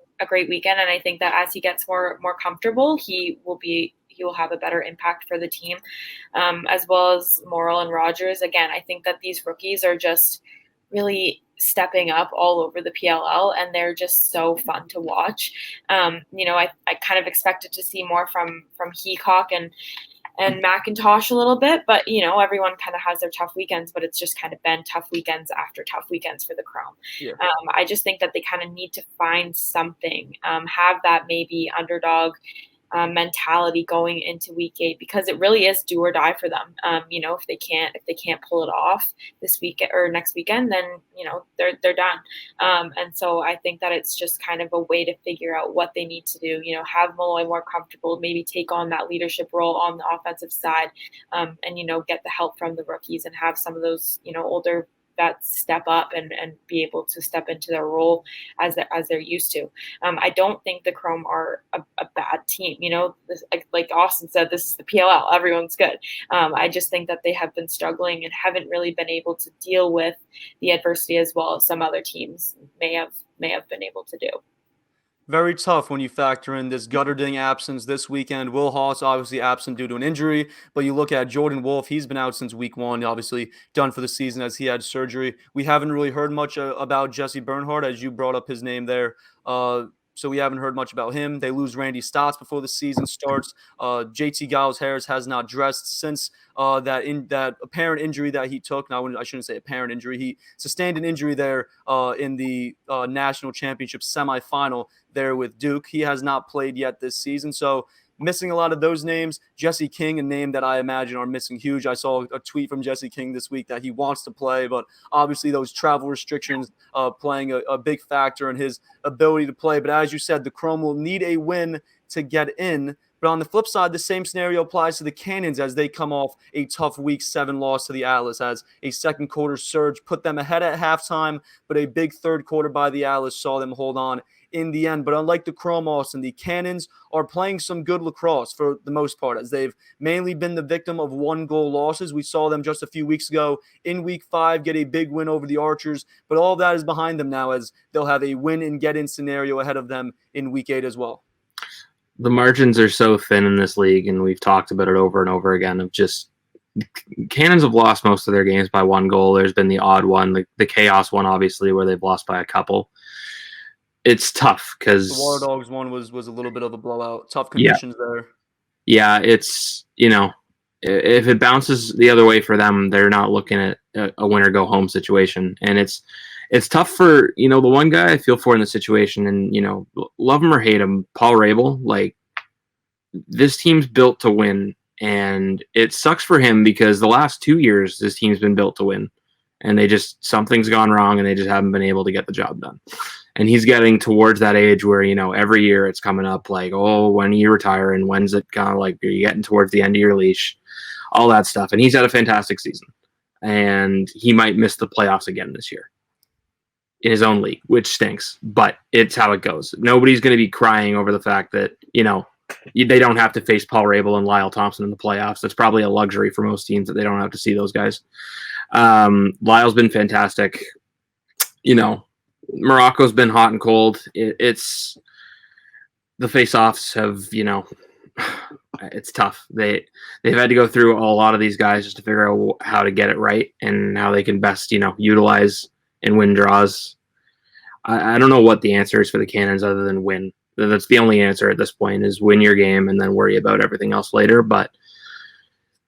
weekend. And I think that as he gets more comfortable, he will have a better impact for the team, as well as Morrill and Rogers. Again, I think that these rookies are just really stepping up all over the PLL, and they're just so fun to watch. I kind of expected to see more from Heacock and McIntosh a little bit, but everyone kind of has their tough weekends, but it's just kind of been tough weekends after tough weekends for the Chrome. Yeah. I just think that they kind of need to find something, have that maybe underdog mentality going into week 8, because it really is do or die for them. If they can't pull it off this week or next weekend, then they're done. And so I think that it's just kind of a way to figure out what they need to do. Have Malloy more comfortable, maybe take on that leadership role on the offensive side, and get the help from the rookies and have some of those older that step up and be able to step into their role as they're used to. I don't think the Chrome are a bad team. Like Austin said, this is the PLL. Everyone's good. I just think that they have been struggling and haven't really been able to deal with the adversity as well as some other teams may have been able to do. Very tough when you factor in this Gutterding absence this weekend. Will Haas obviously absent due to an injury, but you look at Jordan Wolfe, he's been out since week 1, obviously done for the season as he had surgery. We haven't really heard much about Jesse Bernhard, as you brought up his name there. So we haven't heard much about him. They lose Randy Stotts before the season starts. JT Giles-Harris has not dressed since that apparent injury that he took. Now, I shouldn't say apparent injury. He sustained an injury there in the national championship semifinal there with Duke. He has not played yet this season. So missing a lot of those names. Jesse King, a name that I imagine are missing huge. I saw a tweet from Jesse King this week that he wants to play, but obviously those travel restrictions playing a big factor in his ability to play. But as you said, the Chrome will need a win to get in. But on the flip side, the same scenario applies to the Cannons as they come off a tough Week 7 loss to the Atlas, as a second quarter surge put them ahead at halftime, but a big third quarter by the Atlas saw them hold on in the end. But unlike the Chrome, Austin, the Cannons are playing some good lacrosse for the most part, as they've mainly been the victim of 1-goal losses. We saw them just a few weeks ago in Week 5 get a big win over the Archers, but all of that is behind them now, as they'll have a win and get-in scenario ahead of them in Week 8 as well. The margins are so thin in this league, and we've talked about it over and over again, of just Cannons have lost most of their games by 1 goal. There's been the odd one, the chaos one, obviously, where they've lost by a couple. It's tough because the Water Dogs one was a little bit of a blowout. Tough conditions there. Yeah, it's, if it bounces the other way for them, they're not looking at a winner go home situation. And it's tough for, the one guy I feel for in the situation, and, love him or hate him, Paul Rabel, like, this team's built to win. And it sucks for him because the last 2 years, this team's been built to win. And something's gone wrong, and they just haven't been able to get the job done. And he's getting towards that age where, every year it's coming up like, oh, when are you retiring? When's it kind of like, are you getting towards the end of your leash? All that stuff. And he's had a fantastic season. And he might miss the playoffs again this year in his own league, which stinks. But it's how it goes. Nobody's going to be crying over the fact that, they don't have to face Paul Rabel and Lyle Thompson in the playoffs. That's probably a luxury for most teams that they don't have to see those guys. Lyle's been fantastic. Morocco's been hot and cold. It's the face-offs have, it's tough. They've had to go through a lot of these guys just to figure out how to get it right and how they can best, utilize and win draws. I don't know what the answer is for the Cannons other than win. That's the only answer at this point, is win your game and then worry about everything else later. But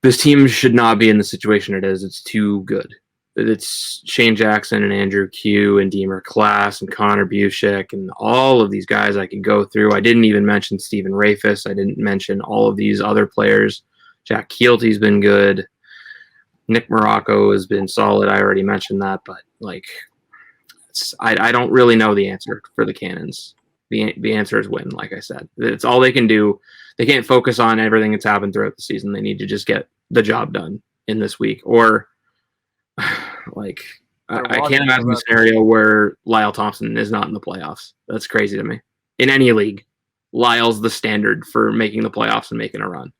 this team should not be in the situation it is. It's too good. It's Shane Jackson and Andrew Q and Deemer Class and Connor Bushik and all of these guys I could go through. I didn't even mention Stephen Rafis. I didn't mention all of these other players. Jack Keelty's been good. Nick Morocco has been solid. I already mentioned that, but I don't really know the answer for the Cannons. The answer is win, like I said. It's all they can do. They can't focus on everything that's happened throughout the season. They need to just get the job done in this week. Or, I can't imagine a scenario where Lyle Thompson is not in the playoffs. That's crazy to me. In any league, Lyle's the standard for making the playoffs and making a run.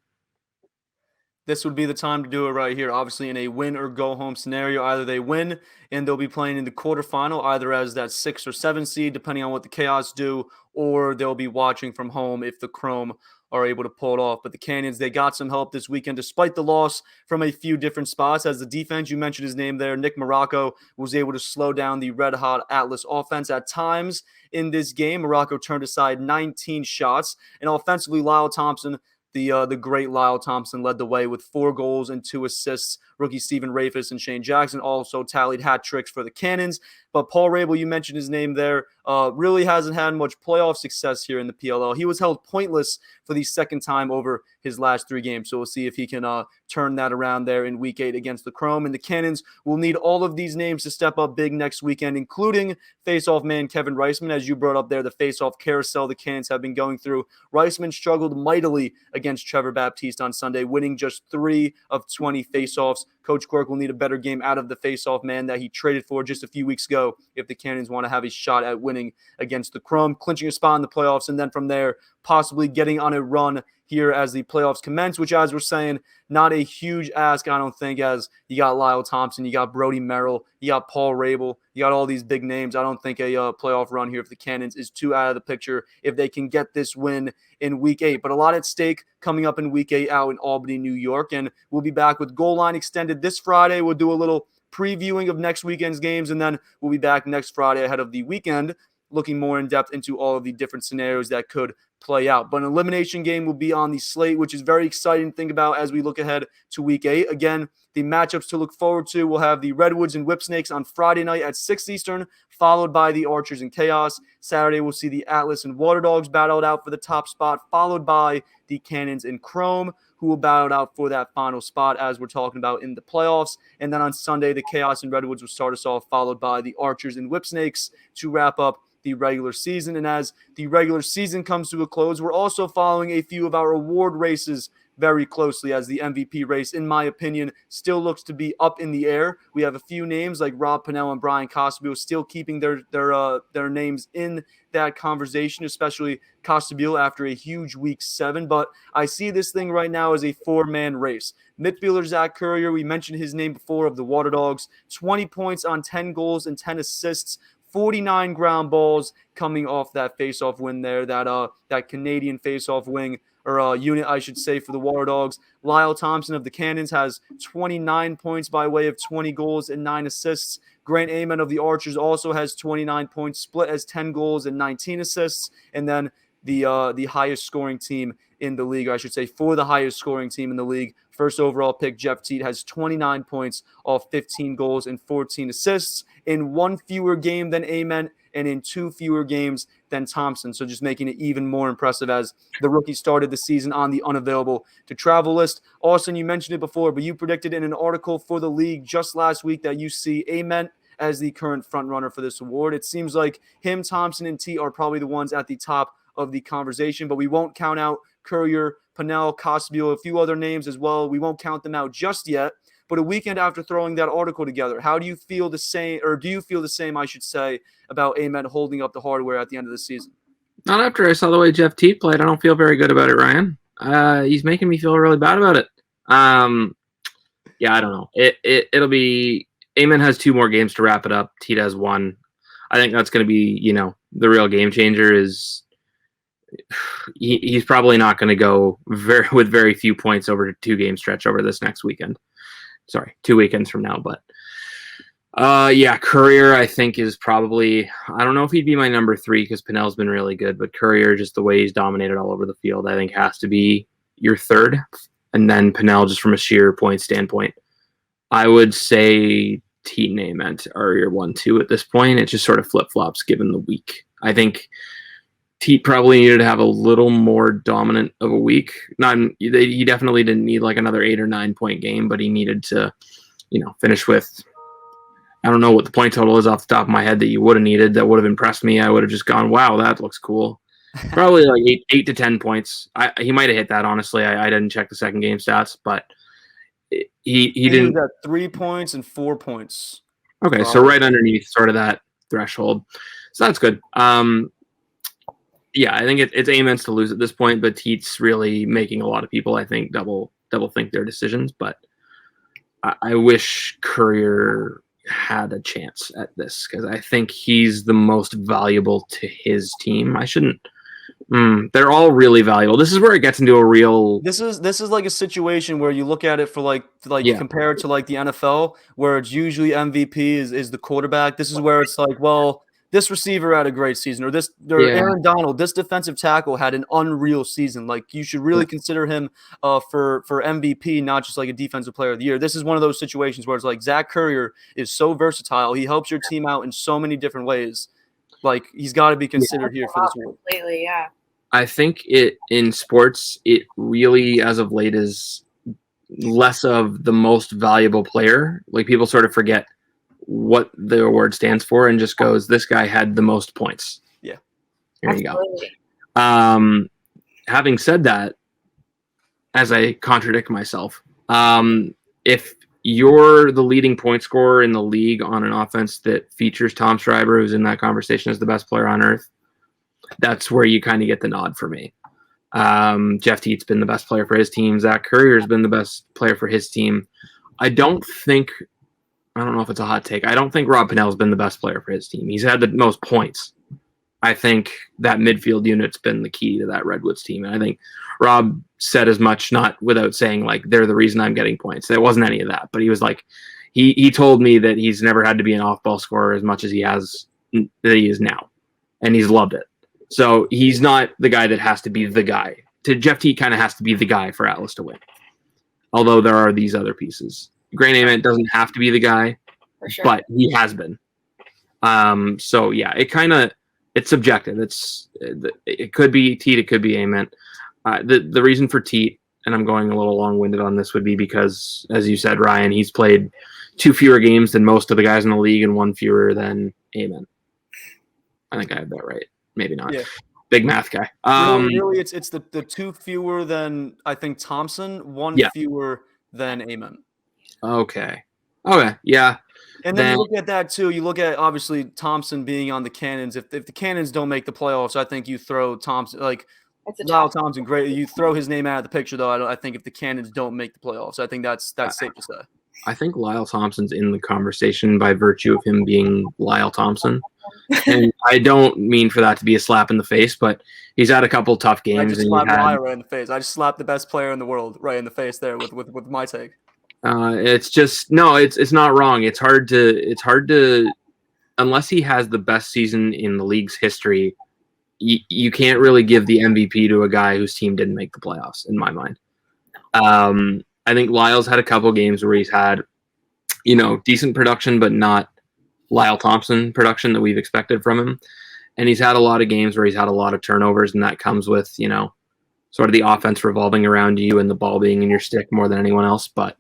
This would be the time to do it right here. Obviously, in a win or go home scenario, either they win and they'll be playing in the quarterfinal, either as that 6 or 7 seed, depending on what the Chaos do, or they'll be watching from home if the Chrome are able to pull it off. But the Canyons, they got some help this weekend, despite the loss from a few different spots. As the defense, you mentioned his name there, Nick Morocco was able to slow down the red-hot Atlas offense at times in this game. Morocco turned aside 19 shots, and offensively, Lyle Thompson, the great Lyle Thompson, led the way with 4 goals and 2 assists. Rookie Stephen Rafis and Shane Jackson also tallied hat tricks for the Cannons. But Paul Rabel, you mentioned his name there, really hasn't had much playoff success here in the PLL. He was held pointless for the second time over his last 3 games. So we'll see if he can turn that around there in Week 8 against the Chrome. And the Cannons will need all of these names to step up big next weekend, including face-off man Kevin Reisman. As you brought up there, the face-off carousel the Cannons have been going through. Reisman struggled mightily against Trevor Baptiste on Sunday, winning just 3 of 20 face-offs. Coach Quirk will need a better game out of the face-off man that he traded for just a few weeks ago if the Cannons want to have a shot at winning against the Chrome, clinching a spot in the playoffs, and then from there, possibly getting on a run here as the playoffs commence, which, as we're saying, not a huge ask, I don't think, as you got Lyle Thompson, you got Brody Merrill, you got Paul Rabel, you got all these big names. I don't think a playoff run here for the Cannons is too out of the picture if they can get this win in Week 8. But a lot at stake coming up in Week 8 out in Albany, New York, and we'll be back with Goal Line Extended this Friday. We'll do a little previewing of next weekend's games, and then we'll be back next Friday ahead of the weekend, looking more in depth into all of the different scenarios that could play out. But an elimination game will be on the slate, which is very exciting to think about as we look ahead to Week 8. Again, the matchups to look forward to, we'll have the Redwoods and Whipsnakes on Friday night at 6 Eastern, followed by the Archers and Chaos. Saturday, we'll see the Atlas and Water Dogs battle it out for the top spot, followed by the Cannons and Chrome, who will battle it out for that final spot as we're talking about in the playoffs. And then on Sunday, the Chaos and Redwoods will start us off, followed by the Archers and Whipsnakes to wrap up the regular season. And as the regular season comes to a close, we're also following a few of our award races very closely, as the MVP race, in my opinion, still looks to be up in the air. We have a few names like Rob Pinnell and Brian Costabile still keeping their names in that conversation, especially Costabile after a huge Week 7. But I see this thing right now as a 4-man race. Midfielder Zach Currier, we mentioned his name before, of the Water Dogs, 20 points on 10 goals and 10 assists. 49 ground balls coming off that face-off win there, that Canadian face-off wing, or unit, I should say, for the Water Dogs. Lyle Thompson of the Cannons has 29 points by way of 20 goals and 9 assists. Grant Amen of the Archers also has 29 points, split as 10 goals and 19 assists. And then the highest scoring team in the league, or I should say for the highest scoring team in the league, first overall pick Jeff Teat has 29 points off 15 goals and 14 assists in 1 fewer game than Amen and in 2 fewer games than Thompson. So just making it even more impressive as the rookie started the season on the unavailable to travel list. Austin, you mentioned it before, but you predicted in an article for the league just last week that you see Amen as the current front runner for this award. It seems like him, Thompson, and T are probably the ones at the top of the conversation, but we won't count out Currier, Pinnell, Costabile, a few other names as well. We won't count them out just yet. But a weekend after throwing that article together, how do you feel the same, or do you feel the same, I should say, about Amen holding up the hardware at the end of the season? Not after I saw the way Jeff Teat played. I don't feel very good about it, Ryan. He's making me feel really bad about it. Yeah, I don't know. It'll be Amen has 2 more games to wrap it up. Teat has 1. I think that's going to be, the real game changer. Is he's probably not going to go with very few points over a 2-game stretch over this next weekend. Sorry, 2 weekends from now. But Currier, I think, is probably, I don't know if he'd be my number 3 because Pinnell's been really good, but Currier, just the way he's dominated all over the field, I think has to be your 3rd. And then Pinnell, just from a sheer point standpoint, I would say Teat and Amen are your 1-2 at this point. It just sort of flip-flops given the week. I think Teat probably needed to have a little more dominant of a week. He definitely didn't need like another 8 or 9 point game, but he needed to, finish with, I don't know what the point total is off the top of my head that you would have needed. That would have impressed me. I would have just gone, wow, that looks cool. Probably like 8 to 10 points. He might have hit that, honestly. I didn't check the second game stats, but he didn't. Was at 3 points and 4 points. Okay, so right underneath sort of that threshold. So that's good. Yeah, I think it's Amen's to lose at this point, but Teat's really making a lot of people, I think, double think their decisions. But I wish Currier had a chance at this because I think he's the most valuable to his team. I shouldn't. They're all really valuable. This is where it gets into a real. This is like a situation where you look at it for like compared to like the NFL, where it's usually MVP is the quarterback. This is where it's like, well, this receiver had a great season, or Aaron Donald, this defensive tackle had an unreal season. Like you should really consider him for MVP, not just like a defensive player of the year. This is one of those situations where it's like Zach Currier is so versatile. He helps your team out in so many different ways. Like he's got to be considered here for this award. Completely, yeah. I think in sports, it really, as of late, is less of the most valuable player. Like people sort of forget what the award stands for and just goes, this guy had the most points. Yeah. There you go. Having said that, as I contradict myself, if you're the leading point scorer in the league on an offense that features Tom Schreiber, who's in that conversation as the best player on earth, that's where you kind of get the nod for me. Jeff Teat's been the best player for his team. Zach Currier's been the best player for his team. I don't know if it's a hot take. I don't think Rob Pennell's been the best player for his team. He's had the most points. I think that midfield unit's been the key to that Redwoods team. And I think Rob said as much, not without saying like, they're the reason I'm getting points. It wasn't any of that, but he was like, he told me that he's never had to be an off-ball scorer as much as he is now. And he's loved it. So he's not the guy that has to be the guy. Jeff Teat kind of has to be the guy for Atlas to win. Although there are these other pieces. Grant Ament doesn't have to be the guy, for sure, but he has been. So yeah, it's subjective. It could be Teat, it could be Ament. The reason for Teat, and I'm going a little long-winded on this, would be because, as you said, Ryan, he's played 2 fewer games than most of the guys in the league and 1 fewer than Ament. I think I have that right. Maybe not. Yeah. Big math guy. Really, it's the 2 fewer than I think Thompson, 1 fewer than Ament. Okay. Yeah. And then you look at that too. You look at obviously Thompson being on the Cannons. If the Cannons don't make the playoffs, I think you throw Thompson Lyle Thompson. Great. You throw his name out of the picture though. I think if the Cannons don't make the playoffs, I think that's safe to say. I think Lyle Thompson's in the conversation by virtue of him being Lyle Thompson. And I don't mean for that to be a slap in the face, but he's had a couple tough games. I just slapped Lyle right in the face. I just slapped the best player in the world right in the face there with my take. It's just it's not wrong. It's hard to unless he has the best season in the league's history, you can't really give the MVP to a guy whose team didn't make the playoffs, in my mind. I think Lyle's had a couple games where he's had, decent production, but not Lyle Thompson production that we've expected from him. And he's had a lot of games where he's had a lot of turnovers, and that comes with, sort of the offense revolving around you and the ball being in your stick more than anyone else. But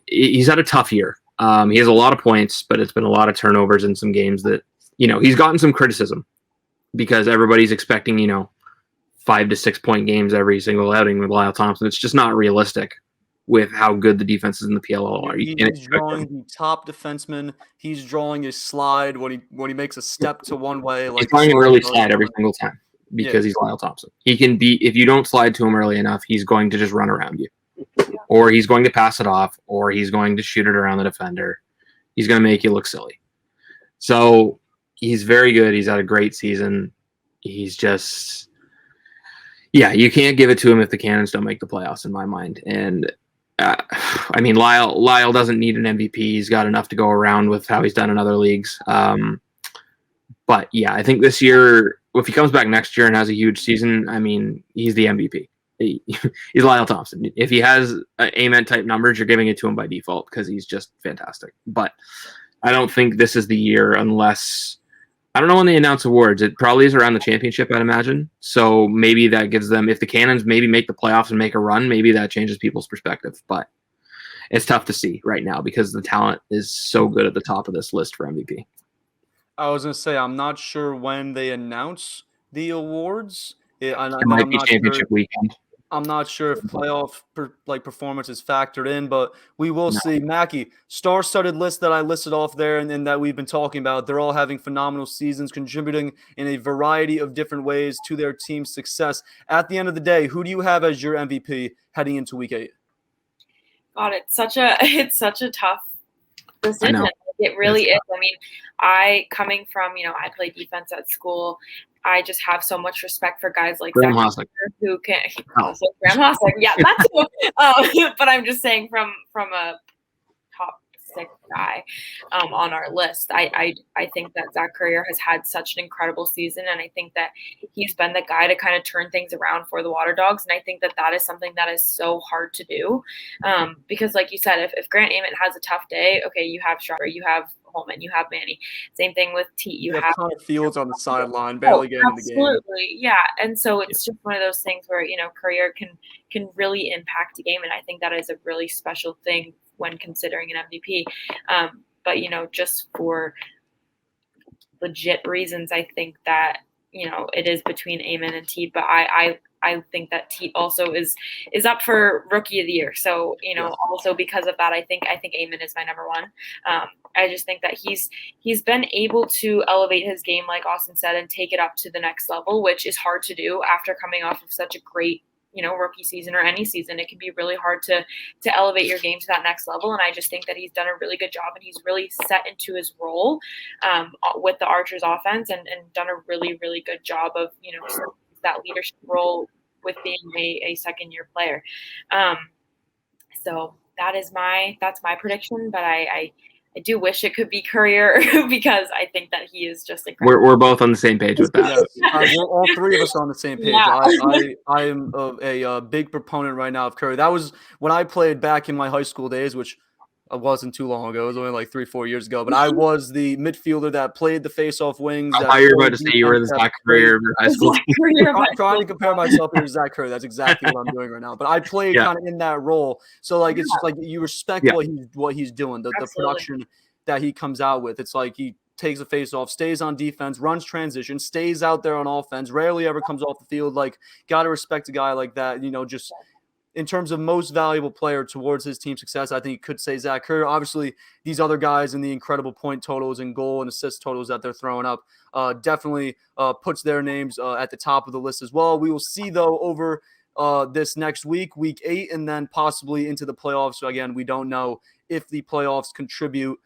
he's had a tough year. He has a lot of points, but it's been a lot of turnovers in some games that, he's gotten some criticism because everybody's expecting, 5 to 6 point games every single outing with Lyle Thompson. It's just not realistic with how good the defenses in the PLL are. He's drawing the top defenseman. He's drawing a slide when he makes a step to one way. He's drawing an early slide every single time because he's Lyle Thompson. He can be, if you don't slide to him early enough, he's going to just run around you. Or he's going to pass it off, or he's going to shoot it around the defender. He's going to make you look silly. So he's very good. He's had a great season. He's just, you can't give it to him if the Cannons don't make the playoffs, in my mind. And Lyle doesn't need an MVP. He's got enough to go around with how he's done in other leagues. But yeah, I think this year, if he comes back next year and has a huge season, he's the MVP. He's Lyle Thompson. If he has Amen type numbers, you're giving it to him by default because he's just fantastic. But I don't think this is the year unless, I don't know when they announce awards. It probably is around the championship, I'd imagine. So maybe that gives them, if the Cannons maybe make the playoffs and make a run, maybe that changes people's perspective. But it's tough to see right now because the talent is so good at the top of this list for MVP. I was going to say, I'm not sure when they announce the awards. It might be championship weekend. I'm not sure if playoff performance is factored in, but we will see. Mackey, star-studded list that I listed off there and that we've been talking about. They're all having phenomenal seasons, contributing in a variety of different ways to their team's success. At the end of the day, who do you have as your MVP heading into Week 8? God, it's such a tough decision. It really is. I mean, coming from, I played defense at school. I just have so much respect for guys like Zach who can also Graham Hossack. Yeah, that too. But I'm just saying from a top 6 guy on our list, I think that Zach Currier has had such an incredible season, and I think that he's been the guy to kind of turn things around for the Water Dogs, and I think that is something that is so hard to do because, like you said, if Grant Ament has a tough day, okay, you have Schreiber, you have Holman, you have Manny. Same thing with Teat. You have Connor Fields on the sideline, barely getting in the game. Absolutely, yeah. And so it's just one of those things where Currier can really impact a game, and I think that is a really special thing when considering an MVP. But just for legit reasons, I think that it is between Ament and Teat. But I think that Teat also is up for Rookie of the Year. So, also because of that, I think Ament is my number one. I just think that he's been able to elevate his game, like Austin said, and take it up to the next level, which is hard to do after coming off of such a great, rookie season or any season. It can be really hard to elevate your game to that next level. And I just think that he's done a really good job, and he's really set into his role with the Archers offense and done a really, really good job of, that leadership role with being a second-year player. So that's my prediction, but I do wish it could be Currier because I think that he is just incredible. We're both on the same page with that. Yes, we're all three of us on the same page. Yeah. I am a big proponent right now of Currier. That was when I played back in my high school days, which wasn't too long ago. It was only like 3-4 years ago. But I was the midfielder that played the face-off wings. I thought you were about to say you were the Zach Currier of your high school. I'm trying to compare myself to Zach Currier. That's exactly what I'm doing right now. But I played kind of in that role. So, it's just like you respect what he's doing, the production that he comes out with. It's like he takes a face-off, stays on defense, runs transition, stays out there on offense, rarely ever comes off the field. Got to respect a guy like that, just – in terms of most valuable player towards his team success, I think you could say Zach Currier. Obviously, these other guys and the incredible point totals and goal and assist totals that they're throwing up definitely puts their names at the top of the list as well. We will see, though, over this next week, Week 8, and then possibly into the playoffs. So, again, we don't know if the playoffs contribute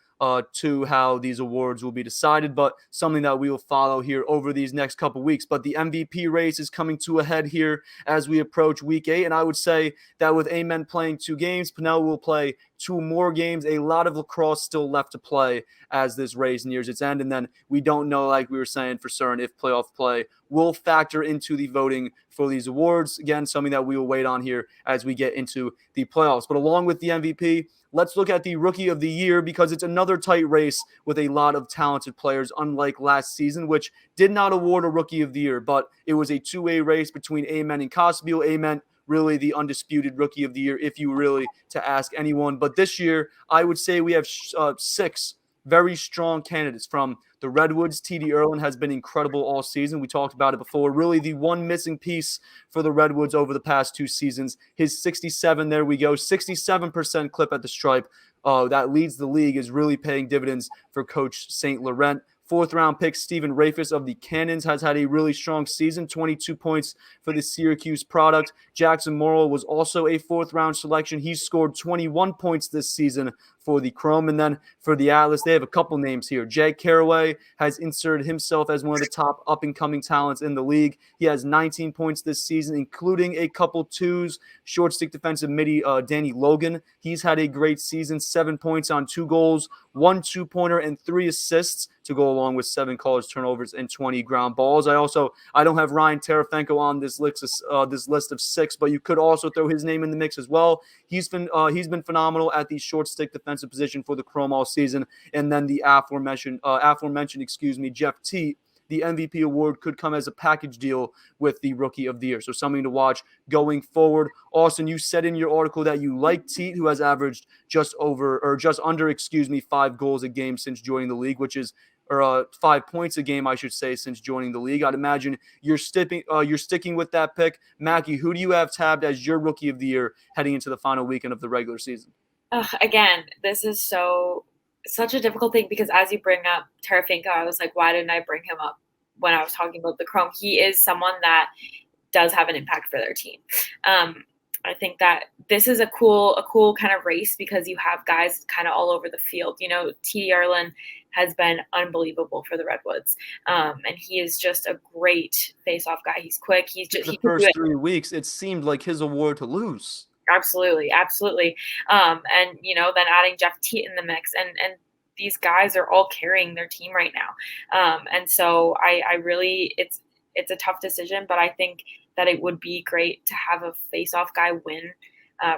to how these awards will be decided, but something that we will follow here over these next couple weeks. But the MVP race is coming to a head here as we approach Week 8, and I would say that with Ament playing 2 games, Pinnell will play 2 more games. A lot of lacrosse still left to play as this race nears its end, and then we don't know, like we were saying for certain, if playoff play will factor into the voting for these awards. Again, something that we will wait on here as we get into the playoffs. But along with the MVP, let's look at the Rookie of the Year because it's another tight race with a lot of talented players, unlike last season, which did not award a Rookie of the Year, but it was a 2-way race between Ament and Cosby. Ament really the undisputed Rookie of the Year, if you really to ask anyone. But this year, I would say we have 6 very strong candidates from the Redwoods. TD Erlin has been incredible all season. We talked about it before. Really the one missing piece for the Redwoods over the past 2 seasons. His 67, there we go, 67% clip at the stripe. That leads the league, is really paying dividends for Coach St. Laurent. 4th-round pick Stephen Rafis of the Cannons has had a really strong season, 22 points for the Syracuse product. Jackson Morrill was also a 4th-round selection. He's scored 21 points this season for the Chrome. And then for the Atlas, they have a couple names here. Jake Caraway has inserted himself as one of the top up-and-coming talents in the league. He has 19 points this season, including a couple 2s. Short stick defensive midi Danny Logan. He's had a great season, 7 points on 2 goals, 1 2-pointer, and 3 assists to go along with 7 college turnovers and 20 ground balls. I don't have Ryan Terefenko on this list of 6, but you could also throw his name in the mix as well. He's been phenomenal at the short stick defensive position for the Chrome all season. And then the aforementioned Jeff Teat, the MVP award could come as a package deal with the Rookie of the Year. So something to watch going forward. Austin, you said in your article that you like Teat, who has averaged just under 5 goals a game since joining the league, which is 5 points a game, I should say, since joining the league. I'd imagine you're sticking with that pick. Mackey, who do you have tabbed as your Rookie of the Year heading into the final weekend of the regular season? Again, this is such a difficult thing because as you bring up Tarafinka, I was like, why didn't I bring him up when I was talking about the Chrome? He is someone that does have an impact for their team. I think that this is a cool kind of race because you have guys kind of all over the field. TD Ierlan has been unbelievable for the Redwoods. And he is just a great face-off guy. He's quick. The first 3 weeks, it seemed like his award to lose. Absolutely. And, then adding Jeff Teat in the mix and these guys are all carrying their team right now. And so I really, it's a tough decision, but I think that it would be great to have a face-off guy win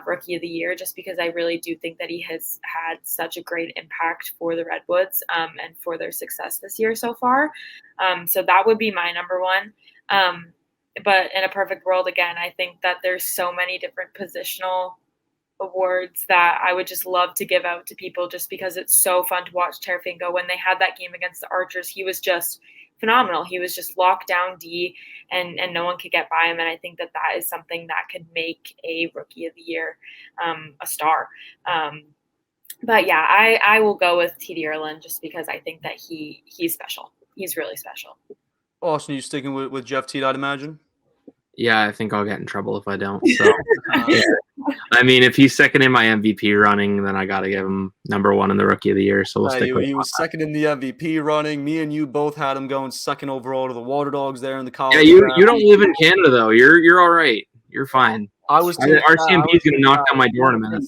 Rookie of the Year, just because I really do think that he has had such a great impact for the Redwoods and for their success this year so far. So that would be my number one. But in a perfect world, again, I think that there's so many different positional awards that I would just love to give out to people just because it's so fun to watch Tarafinka. When they had that game against the Archers, he was just phenomenal. He was just locked down D and no one could get by him. And I think that is something that could make a Rookie of the Year a star. But yeah, I will go with TD Ierlan just because I think that he's special. He's really special. Austin, you sticking with Jeff Teat, I'd imagine? Yeah, I think I'll get in trouble if I don't. So, yeah. I mean, if he's second in my MVP running, then I got to give him number one in the Rookie of the Year. So we'll stick with he was second in the MVP running. Me and you both had him going second overall to the Water Dogs there in the college. Yeah, you don't live in Canada though. You're all right. You're fine. RCMP is going to knock down my door in a minute.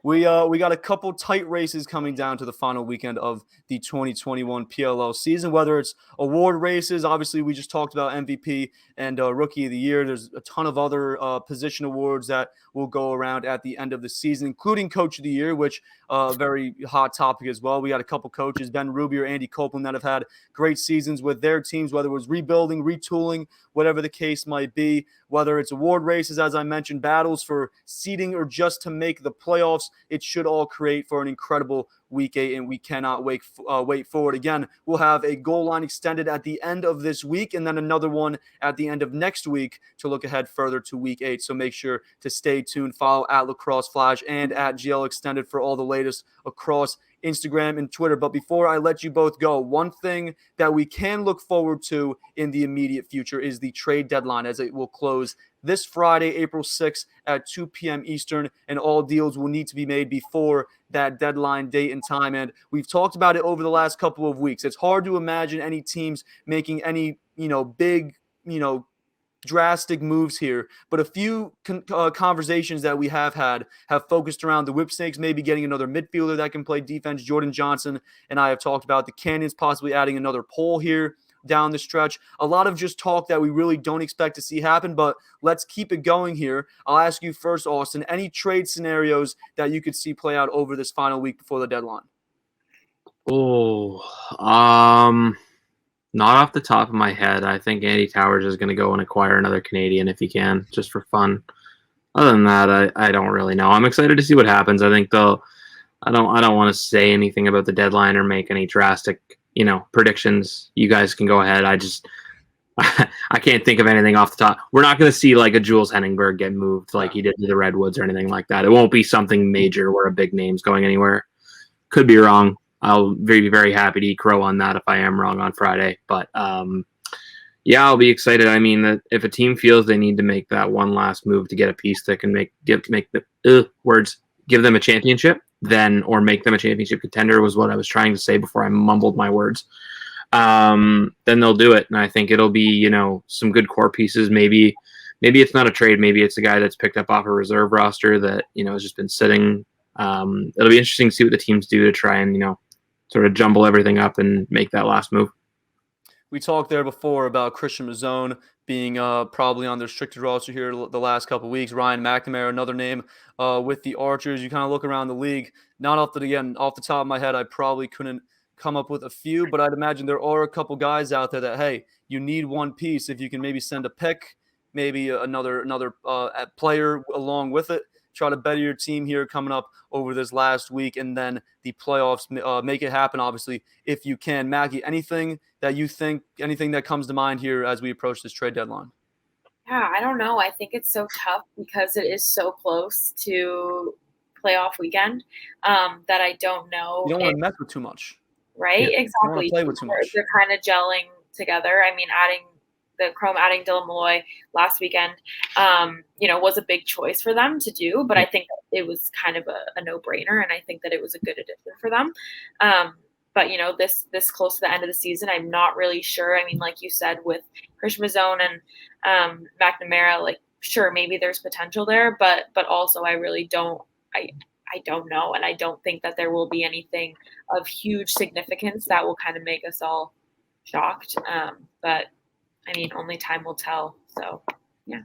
We got a couple tight races coming down to the final weekend of the 2021 PLL season, whether it's award races. Obviously, we just talked about MVP and Rookie of the Year. There's a ton of other position awards that will go around at the end of the season, including Coach of the Year, which very hot topic as well. We got a couple coaches, Ben Ruby or Andy Copeland, that have had great seasons with their teams, whether it was rebuilding, retooling, whatever the case might be, whether it's award races, as I mentioned, battles for seeding or just to make the playoffs. It should all create for an incredible Week 8, and we cannot wait for it. Again, we'll have a goal line extended at the end of this week and then another one at the end of next week to look ahead further to Week 8. So make sure to stay tuned. Follow at Lacrosse Flash and at GL Extended for all the latest across Instagram and Twitter. But before I let you both go, one thing that we can look forward to in the immediate future is the trade deadline, as it will close this Friday, April 6th at 2 p.m. Eastern, and all deals will need to be made before that deadline date and time. And we've talked about it over the last couple of weeks. It's hard to imagine any teams making any, big, drastic moves here, but a few conversations that we have had have focused around the Whipsnakes maybe getting another midfielder that can play defense. Jordan Johnson and I have talked about the Canyons possibly adding another pole here down the stretch. A lot of just talk that we really don't expect to see happen, but let's keep it going here. I'll ask you first, Austin, any trade scenarios that you could see play out over this final week before the deadline? Not off the top of my head. I think Andy Towers is going to go and acquire another Canadian if he can, just for fun. Other than that, I don't really know. I'm excited to see what happens. I think I don't want to say anything about the deadline or make any drastic, predictions. You guys can go ahead. I can't think of anything off the top. We're not going to see like a Jules Henningberg get moved like he did to the Redwoods or anything like that. It won't be something major where a big name's going anywhere. Could be wrong. I'll be very happy to eat crow on that if I am wrong on Friday. But yeah, I'll be excited. I mean, if a team feels they need to make that one last move to get a piece that can give them a championship, or make them a championship contender was what I was trying to say before I mumbled my words. Then they'll do it, and I think it'll be some good core pieces. Maybe it's not a trade. Maybe it's a guy that's picked up off a reserve roster that has just been sitting. It'll be interesting to see what the teams do to try and sort of jumble everything up and make that last move. We talked there before about Christian Mazon being probably on the restricted roster here the last couple of weeks. Ryan McNamara, another name with the Archers. You kind of look around the league. Not off the top of my head, I probably couldn't come up with a few, but I'd imagine there are a couple guys out there that, hey, you need one piece. If you can maybe send a pick, maybe another player along with it, try to better your team here coming up over this last week, and then the playoffs. Make it happen, obviously, if you can. Mackey, anything that comes to mind here as we approach this trade deadline? Yeah, I don't know. I think it's so tough because it is so close to playoff weekend that I don't know. You don't want to mess with too much. Right? Yeah, Exactly. you don't want to play with too much. They're kind of gelling together. I mean, adding Dylan Malloy last weekend, was a big choice for them to do, but I think it was kind of a no-brainer, and I think that it was a good addition for them. But this close to the end of the season, I'm not really sure. I mean, like you said, with Mazon and McNamara, like sure, maybe there's potential there, but also I really don't. I don't know, and I don't think that there will be anything of huge significance that will kind of make us all shocked. But I mean, only time will tell. So, yeah.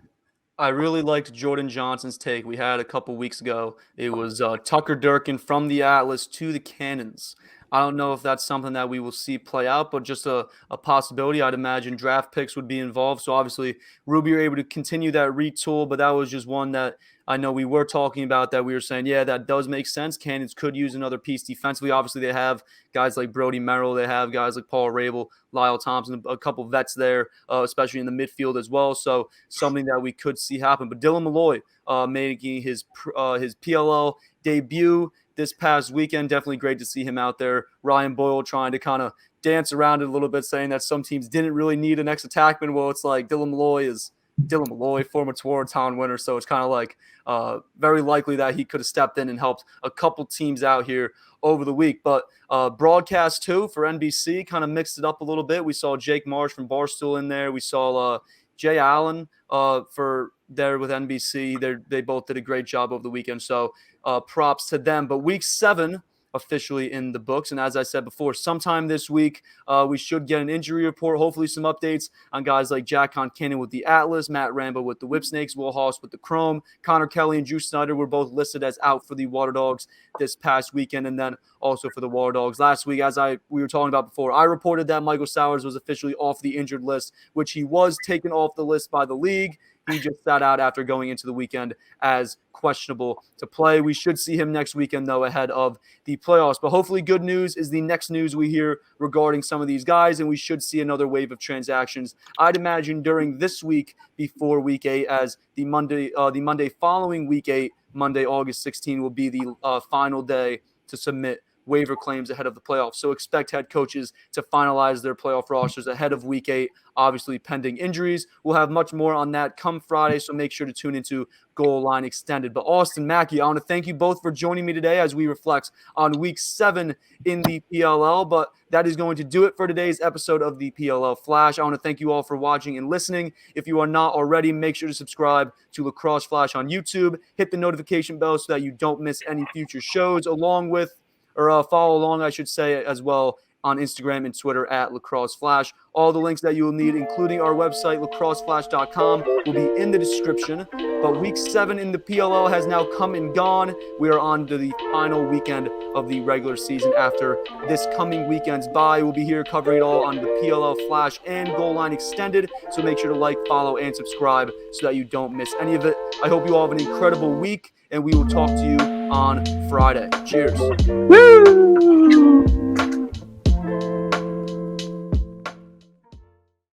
I really liked Jordan Johnson's take we had a couple weeks ago. It was Tucker Durkin from the Atlas to the Cannons. I don't know if that's something that we will see play out, but just a possibility. I'd imagine draft picks would be involved. So obviously, Ruby are able to continue that retool, but that was just one that I know we were talking about that we were saying, yeah, that does make sense. Cannons could use another piece defensively. Obviously, they have guys like Brody Merrill. They have guys like Paul Rabel, Lyle Thompson, a couple vets there, especially in the midfield as well. So something that we could see happen. But Dylan Malloy making his PLL debut this past weekend. Definitely great to see him out there. Ryan Boyle trying to kind of dance around it a little bit, saying that some teams didn't really need an ex-attackman. Well, it's like Dylan Malloy, former Toronto winner, so it's kind of like very likely that he could have stepped in and helped a couple teams out here over the week. But broadcast too for NBC kind of mixed it up a little bit. We saw Jake Marsh from Barstool in there. We saw Jay Allen for there with NBC. They both did a great job over the weekend, so props to them. But week 7 officially in the books, and as I said before, sometime this week we should get an injury report, hopefully some updates on guys like Jack Concannon with the Atlas, Matt Rambo with the Whipsnakes, Will Haas with the Chrome, Connor Kelly and Drew Snyder were both listed as out for the Water Dogs this past weekend, and then also for the Water Dogs last week. As we were talking about before, I reported that Michael Sowers was officially off the injured list, which he was taken off the list by the league. He just sat out after going into the weekend as questionable to play. We should see him next weekend, though, ahead of the playoffs. But hopefully good news is the next news we hear regarding some of these guys, and we should see another wave of transactions, I'd imagine, during this week before Week 8, as the Monday following Week 8, Monday, August 16, will be the final day to submit waiver claims ahead of the playoffs. So expect head coaches to finalize their playoff rosters ahead of Week 8, obviously pending injuries. We'll have much more on that come Friday, so make sure to tune into Goal Line Extended. But Austin, Mackey, I want to thank you both for joining me today as we reflect on Week 7 in the PLL. But that is going to do it for today's episode of the PLL Flash. I want to thank you all for watching and listening. If you are not already, make sure to subscribe to Lacrosse Flash on YouTube. Hit the notification bell so that you don't miss any future shows, follow along, I should say, as well on Instagram and Twitter at Lacrosse Flash. All the links that you will need, including our website, lacrosseflash.com, will be in the description. But Week 7 in the PLL has now come and gone. We are on to the final weekend of the regular season. After this coming weekend's bye, we'll be here covering it all on the PLL Flash and Goal Line Extended. So make sure to like, follow, and subscribe so that you don't miss any of it. I hope you all have an incredible week, and we will talk to you on Friday. Cheers. Woo!